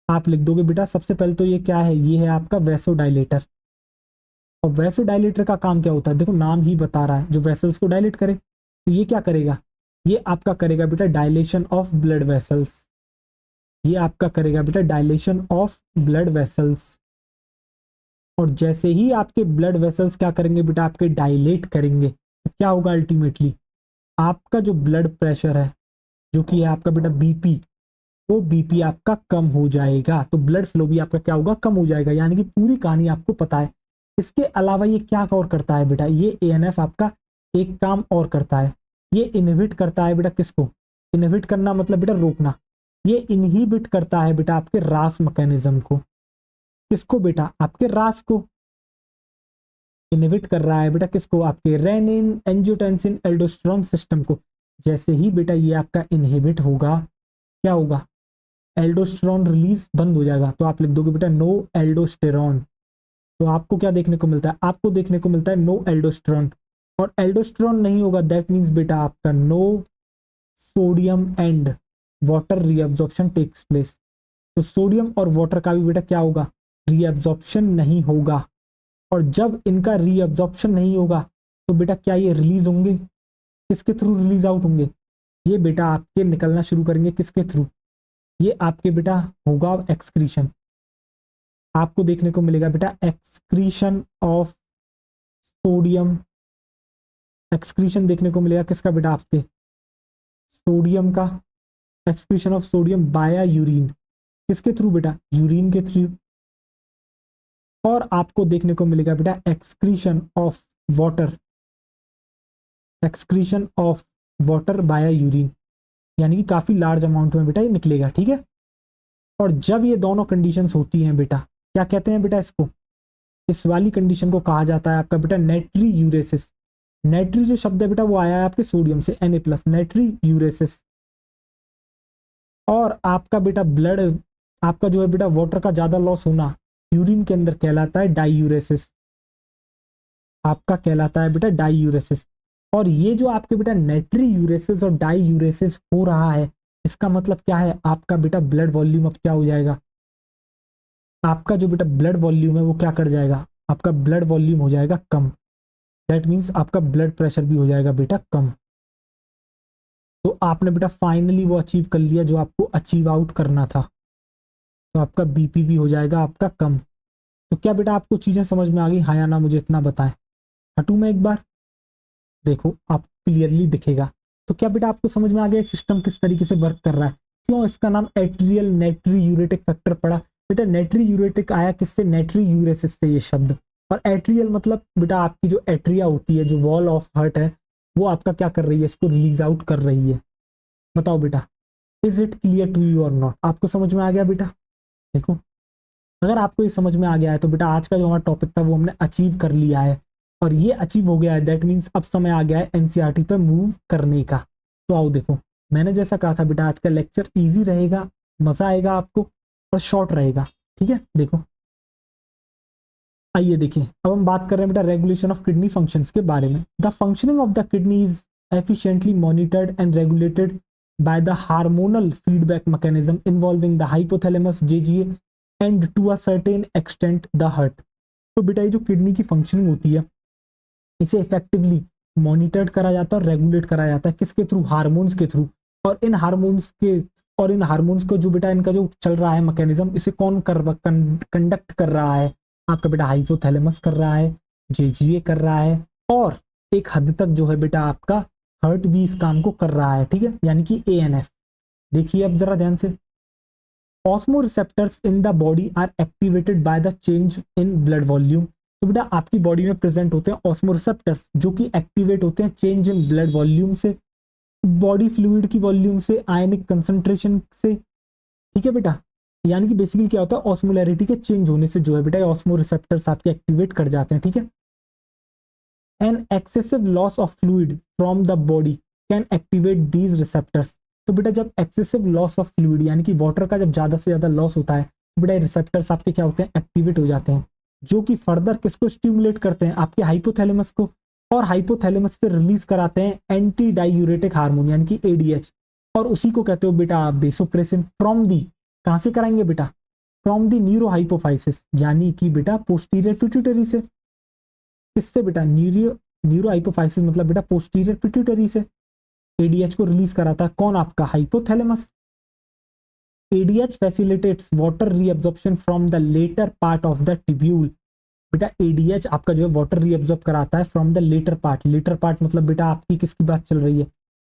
आप लिख दोगे बेटा सबसे पहले तो ये क्या है, ये है आपका वैसोडाइलेटर। और वैसोडाइलेटर का काम क्या होता है, देखो नाम ही बता रहा है, जो वेसल्स को डायलेट करे, तो ये क्या करेगा, ये आपका करेगा बेटा डायलेशन ऑफ ब्लड वेसल्स, ये आपका करेगा बेटा डायलेशन ऑफ ब्लड वेसल्स। और जैसे ही आपके ब्लड वेसल्स क्या करेंगे बेटा, आपके डायलेट करेंगे, तो क्या होगा अल्टीमेटली, आपका जो ब्लड प्रेशर है जो कि है आपका बेटा बीपी, वो बीपी आपका कम हो जाएगा, तो ब्लड फ्लो भी आपका क्या होगा, कम हो जाएगा। यानी कि पूरी कहानी आपको पता है। इसके अलावा ये क्या और करता है बेटा, ये एएनएफ आपका एक काम और करता है, ये इनहिबिट करता है बेटा किसको, इनहिबिट करना मतलब बेटा रोकना, ये इनहिबिट करता है बेटा आपके रास मैकेनिज्म को, किसको बेटा, आपके रास को इनहिबिट कर रहा है बेटा, किसको, आपके रेनिन एंजियोटेंसिन एल्डोस्टेरोन सिस्टम को। जैसे ही बेटा ये आपका इनहिबिट होगा क्या होगा, एल्डोस्टेरोन रिलीज बंद हो जाएगा, तो आप लिख दोगे बेटा नो एल्डोस्टेरोन। तो आपको क्या देखने को मिलता है, आपको देखने को मिलता है नो एल्डोस्टेरोन, और एल्डोस्टेरोन नहीं होगा दैट मीन्स बेटा आपका no sodium and water reabsorption takes place. तो सोडियम और वाटर का भी बेटा क्या होगा, रीअब्जॉर्प्शन नहीं होगा। और जब इनका रीअब्जॉर्प्शन नहीं होगा तो बेटा क्या ये रिलीज होंगे, किसके थ्रू रिलीज आउट होंगे, ये बेटा आपके निकलना शुरू करेंगे किसके थ्रू, ये आपके बेटा होगा एक्सक्रीशन, आपको देखने को मिलेगा बेटा एक्सक्रीशन ऑफ सोडियम, एक्सक्रीशन देखने को मिलेगा किसका बेटा, आपके सोडियम का, एक्सक्रीशन ऑफ सोडियम बाया यूरिन, किसके थ्रू बेटा, यूरिन के थ्रू। और आपको देखने को मिलेगा बेटा excretion of water, excretion of water बाया यूरिन, यानी कि काफी लार्ज अमाउंट में बेटा ये निकलेगा, ठीक है। और जब ये दोनों कंडीशंस होती हैं बेटा, क्या कहते हैं बेटा इसको, इस वाली कंडीशन को कहा जाता है आपका बेटा नेट्री यूरेसिस। नेट्री जो शब्द है बेटा वो आया है आपके सोडियम से, Na+, नेट्री यूरेसिस। और आपका बेटा ब्लड, आपका जो है बेटा वाटर का ज्यादा लॉस होना यूरिन के अंदर कहलाता है डाईयूरेसिस, आपका कहलाता है बेटा डाईयूरेसिस। और ये जो आपके बेटा नेट्री यूरेसिस और डाईयूरेसिस हो रहा है, इसका मतलब क्या है, आपका बेटा ब्लड वॉल्यूम अब क्या हो जाएगा, आपका जो बेटा ब्लड वॉल्यूम है वो क्या कर जाएगा, आपका ब्लड वॉल्यूम हो जाएगा कम। दैट मीन्स आपका ब्लड प्रेशर भी हो जाएगा बेटा कम। तो आपने बेटा फाइनली वो अचीव कर लिया जो आपको अचीव आउट करना था। तो आपका बीपी भी हो जाएगा आपका कम। तो क्या बेटा आपको चीजें समझ में आ गई, हाँ या ना, मुझे इतना बताएं। हटू मैं एक बार, देखो आपको क्लियरली दिखेगा। तो क्या बेटा आपको समझ में आ गया सिस्टम किस तरीके से वर्क कर रहा है, क्यों इसका नाम एट्रियल नेट्री यूरेटिक फैक्टर पड़ा। बेटा नेट्री यूरेटिक आया किससे, नेट्री यूरेसिस से ये शब्द। और एट्रियल मतलब बेटा आपकी जो एट्रिया होती है, जो वॉल ऑफ हार्ट है, वो आपका क्या कर रही है, इसको रिलीज आउट कर रही है। बताओ बेटा, is it clear to you और नॉट, आपको समझ में आ गया बेटा। देखो अगर आपको ये समझ में आ गया है तो बेटा आज का जो हमारा टॉपिक था वो हमने अचीव कर लिया है, और ये अचीव हो गया है, दैट मीन्स अब समय आ गया है एनसीईआरटी पे मूव करने का। तो आओ देखो, मैंने जैसा कहा था बेटा आज का लेक्चर इजी रहेगा, मजा आएगा आपको और शॉर्ट रहेगा, ठीक है। देखो आइए देखिए, अब हम बात कर रहे हैं बेटा रेगुलेशन ऑफ किडनी फंक्शंस के बारे में। The functioning of the kidney is efficiently monitored and regulated by the hormonal feedback mechanism involving the hypothalamus, JGA, and to a certain extent the heart। तो बेटा ये जो किडनी की functioning होती है, इसे इफेक्टिवली मॉनिटर्ड करा जाता है और रेगुलेट करा जाता है किसके थ्रू, हार्मोन्स के थ्रू। और इन हार्मोन्स को जो बेटा इनका जो चल रहा है मैकेनिज्म, इसे कौन कंडक्ट कर रहा है, आपका बेटा हाइपोथैलेमस कर रहा है, जेजीए कर रहा है, और एक हद तक जो है बेटा आपका हर्ट भी इस काम को कर रहा है, ठीक है, यानी कि एएनएफ। देखिए अब जरा ध्यान से, osmoreceptors in the body are activated by the change in blood volume. तो बेटा आपकी बॉडी में प्रेजेंट होते हैं ऑस्मोरिसेप्टर्स जो कि एक्टिवेट होते हैं चेंज इन ब्लड वॉल्यूम से, बॉडी फ्लूइड की वॉल्यूम से, आयनिक कंसंट्रेशन से, ठीक है बेटा। यानी कि बेसिकली क्या होता है, ऑस्मोलैरिटी के चेंज होने से जो है बेटा ऑस्मोरिसेप्टर्स आपके एक्टिवेट कर जाते हैं, ठीक है। An excessive loss of fluid from the body can activate these receptors। तो बेटा जब एक्सेसिव लॉस ऑफ फ्लूइड यानी कि वाटर का जब ज्यादा से ज्यादा लॉस होता है, तो बेटा रिसेप्टर्स आपके क्या होते हैं, एक्टिवेट हो जाते हैं, जो कि फर्दर किसको स्टिमुलेट करते हैं, आपके हाइपोथैलेमस को। और हाइपोथैलेमस से रिलीज कराते हैं एंटी डायूरेटिक हार्मोन यानी कि एडीएच, और उसी को कहते हो बेटा आप वेसोप्रेसिन। फ्रॉम दी, कहां से कराएंगे बेटा, फ्रॉम दी न्यूरो हाइपोफाइसिस, यानी कि बेटा पोस्टीरियर पिट्यूटरी से। किससे बेटा, न्यूरो हाइपोफाइसिस मतलब बेटा पोस्टीरियर पिट्यूटरी से एडीएच को रिलीज कराता है कौन, आपका hypothalamus. ADH facilitates water reabsorption from the latter part of the tubule. बेटा एडीएच आपका जो है वाटर रीअब्जॉर्ब कराता है from the latter part. Latter part मतलब बेटा आपकी किसकी बात चल रही है,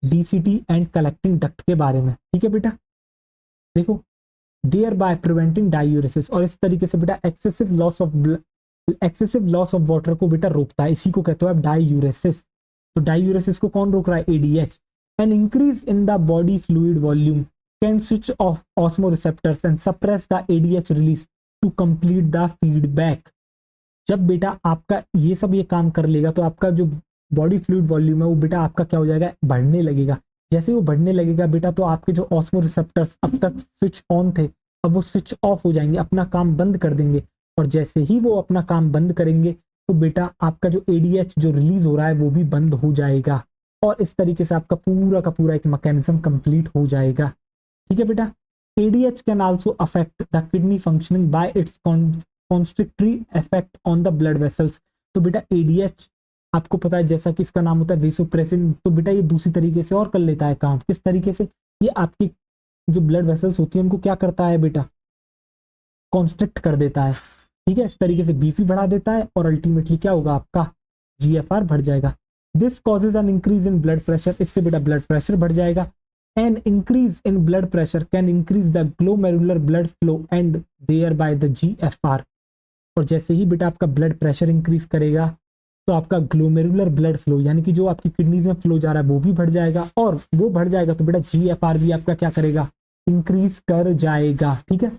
डीसीटी एंड कलेक्टिंग डक्ट के बारे में, ठीक है बेटा। देखो देयर बाय प्रिवेंटिंग डायूरेसिस, और इस तरीके से बेटा एक्सेसिव लॉस ऑफ वाटर को बेटा रोकता है, इसी को कहते हो आप डायूरेसिस। तो डायूरेसिस को कौन रोक रहा है, ADH. An increase in the body fluid volume can switch off osmoreceptors and suppress the ADH release to complete the feedback. जब बेटा आपका ये सब ये काम कर लेगा तो आपका जो बॉडी फ्लूइड वॉल्यूम है वो बेटा आपका क्या हो जाएगा, बढ़ने लगेगा। जैसे वो बढ़ने लगेगा बेटा तो आपके जो ऑस्मोरिसेप्टर्स अब तक स्विच ऑन थे, अब वो स्विच ऑफ हो जाएंगे, अपना काम बंद कर देंगे। और जैसे ही वो अपना काम बंद करेंगे तो बेटा आपका जो एडीएच जो रिलीज हो रहा है वो भी बंद हो जाएगा, और इस तरीके से आपका पूरा का पूरा एक मैकेनिज्म कंप्लीट हो जाएगा, ठीक है बेटा। ADH can also affect the kidney functioning bye it's constrictory effect on the blood vessels. तो बेटा एडीएच आपको पता है जैसा कि इसका नाम होता है वेसोप्रेसिन, तो बेटा ये दूसरी तरीके से और कर लेता है काम। किस तरीके से, ये आपकी जो ब्लड वेसल्स होती है उनको क्या करता है बेटा, कॉन्स्ट्रिक्ट कर देता है, ठीक है। इस तरीके से बीपी बढ़ा देता है और अल्टीमेटली क्या होगा, आपका जीएफआर बढ़ जाएगा। This causes an increase in blood pressure, इससे बेटा ब्लड प्रेशर बढ़ जाएगा। An increase in blood pressure can increase the glomerular blood flow and thereby the GFR. और जैसे ही बेटा आपका ब्लड प्रेशर इंक्रीज करेगा तो आपका ग्लोमेरुलर ब्लड फ्लो यानी कि जो आपकी किडनीज में फ्लो जा रहा है वो भी बढ़ जाएगा, और वो बढ़ जाएगा तो बेटा जीएफआर भी आपका क्या करेगा, इंक्रीज कर जाएगा। ठीक है,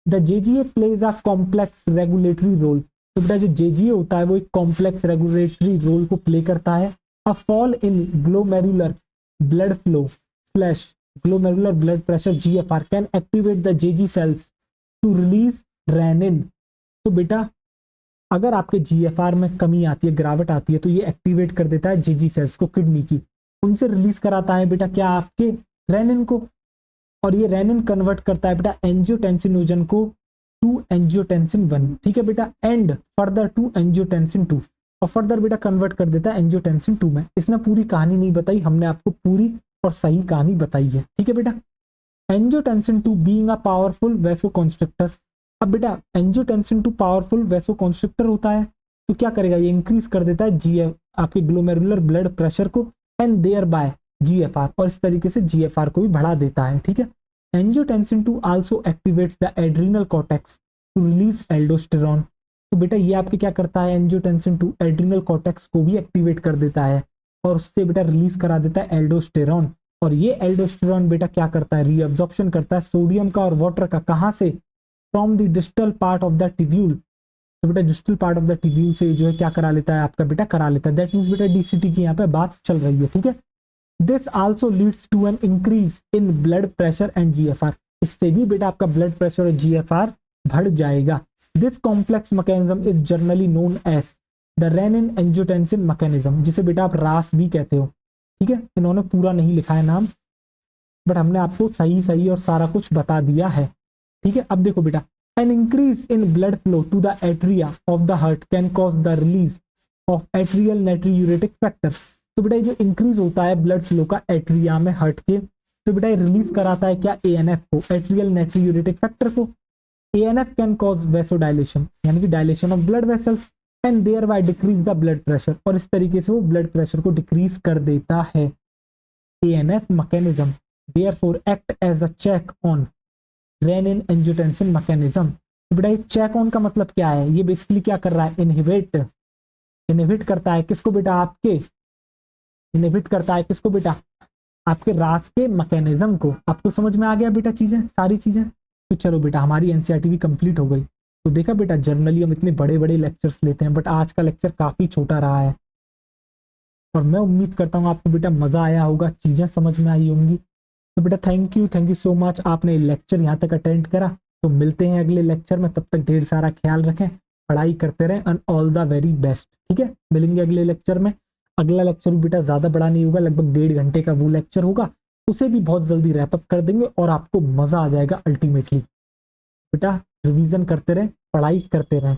the JGA plays a complex regulatory role. तो बेटा जो जेजीए होता है वो एक कॉम्प्लेक्स रेगुलेटरी रोल को प्ले करता है। A fall in glomerular blood flow slash glomerular blood pressure GFR can activate the JG cells to release renin. तो बेटा अगर आपके जीएफआर में कमी आती है, गिरावट आती है, तो ये एक्टिवेट कर देता है जेजी सेल्स को, किडनी की, उनसे रिलीज कराता है बेटा क्या, आपके रेनिन को, और ये रेनिन कन्वर्ट करता है बेटा एंजियोटेंसिनोजन को टू एंजियोटेंसिन 1। ठीक है बेटा, एंड फर्दर टू एंजियोटेंसिन 2, और फर्दर बेटा कन्वर्ट कर देता है एंजियोटेंसिन 2 में। इसने पूरी कहानी नहीं बताई, हमने आपको पूरी और सही कहानी बताई है। ठीक है बेटा, एंजियोटेंसिन 2 बीइंग अ पावरफुल वैसोकंस्ट्रिक्टर। अब बेटा एंजियोटेंसिन 2 पावरफुल वैसोकंस्ट्रिक्टर होता है, तो क्या करेगा, ये इंक्रीज कर देता है जीएफ आपके ग्लोमेरुलर ब्लड प्रेशर को, एंड देयर बाय जीएफआर, और इस तरीके से जीएफआर को भी बढ़ा देता है। ठीक है, angiotensin 2 also activates the adrenal cortex to release aldosterone. तो बेटा ये आपके क्या करता है, एंजियोटेंसिन 2 एड्रिनल कॉर्टेक्स को भी एक्टिवेट कर देता है, और उससे बेटा रिलीज करा देता है एल्डोस्टेरॉन। और ये एल्डोस्टेरॉन बेटा क्या करता है, रीअब्जॉर्प्शन करता है सोडियम का और वाटर का, कहां से, from the distal part of the tubule. तो बेटा distal part of the tubule से जो है क्या करा लेता है, आपका बेटा करा लेता है। दैट मींस बेटा डीसीटी की यहाँ पे बात चल रही है। ठीक है, this also leads to an increase in blood pressure and GFR. इससे भी बेटा आपका ब्लड प्रेशर और जीएफआर बढ़ जाएगा। This complex mechanism is generally known as the renin angiotensin mechanism, जिसे बेटा आप रास भी कहते हो। ठीक है, इन्होंने पूरा नहीं लिखा है नाम, बट हमने आपको सही सही और सारा कुछ बता दिया है। ठीक है, अब देखो बेटा, an increase in blood flow to the atria of the heart can cause the release of atrial natriuretic factor. तो बेटा ये जो इंक्रीज होता है ब्लड फ्लो का एट्रिया में हार्ट के, तो बेटा ये रिलीज कराता है क्या, एएनएफ को, एट्रियल नाइट्रियूरेटिक फैक्टर को। एएनएफ कैन कॉज वेसोडाइलेशन यानी कि dilation of blood vessels, and thereby decrease the blood pressure, और इस तरीके से वो ब्लड प्रेशर को डिक्रीज कर देता है। ANF mechanism therefore act as a check on renin angiotensin mechanism. तो बेटा ये चेक ऑन का मतलब क्या है, ये बेसिकली क्या कर रहा है, इनहिबिट करता है किसको बेटा, आपके इनहिबिट करता है किसको बेटा, आपके रास के मैकेनिज्म को। आपको समझ में आ गया बेटा चीजें, सारी चीजें। तो चलो बेटा हमारी एनसीईआरटी भी कंप्लीट हो गई। तो देखा बेटा जनरली हम इतने बड़े बड़े लेक्चर्स लेते हैं, बट आज का लेक्चर काफी छोटा रहा है, और मैं उम्मीद करता हूँ आपको बेटा मजा आया होगा, चीजें समझ में आई होंगी। तो बेटा थैंक यू सो मच, आपने लेक्चर यहाँ तक अटेंड करा। तो मिलते हैं अगले लेक्चर में, तब तक ढेर सारा ख्याल रखें, पढ़ाई करते रहें, and all the very best. ठीक है, मिलेंगे अगले लेक्चर में। अगला लेक्चर भी बेटा ज्यादा बड़ा नहीं होगा, लगभग 1.5 घंटे का वो लेक्चर होगा, उसे भी बहुत जल्दी रैप अप कर देंगे और आपको मजा आ जाएगा अल्टीमेटली। बेटा रिवीजन करते रहें, पढ़ाई करते रहें।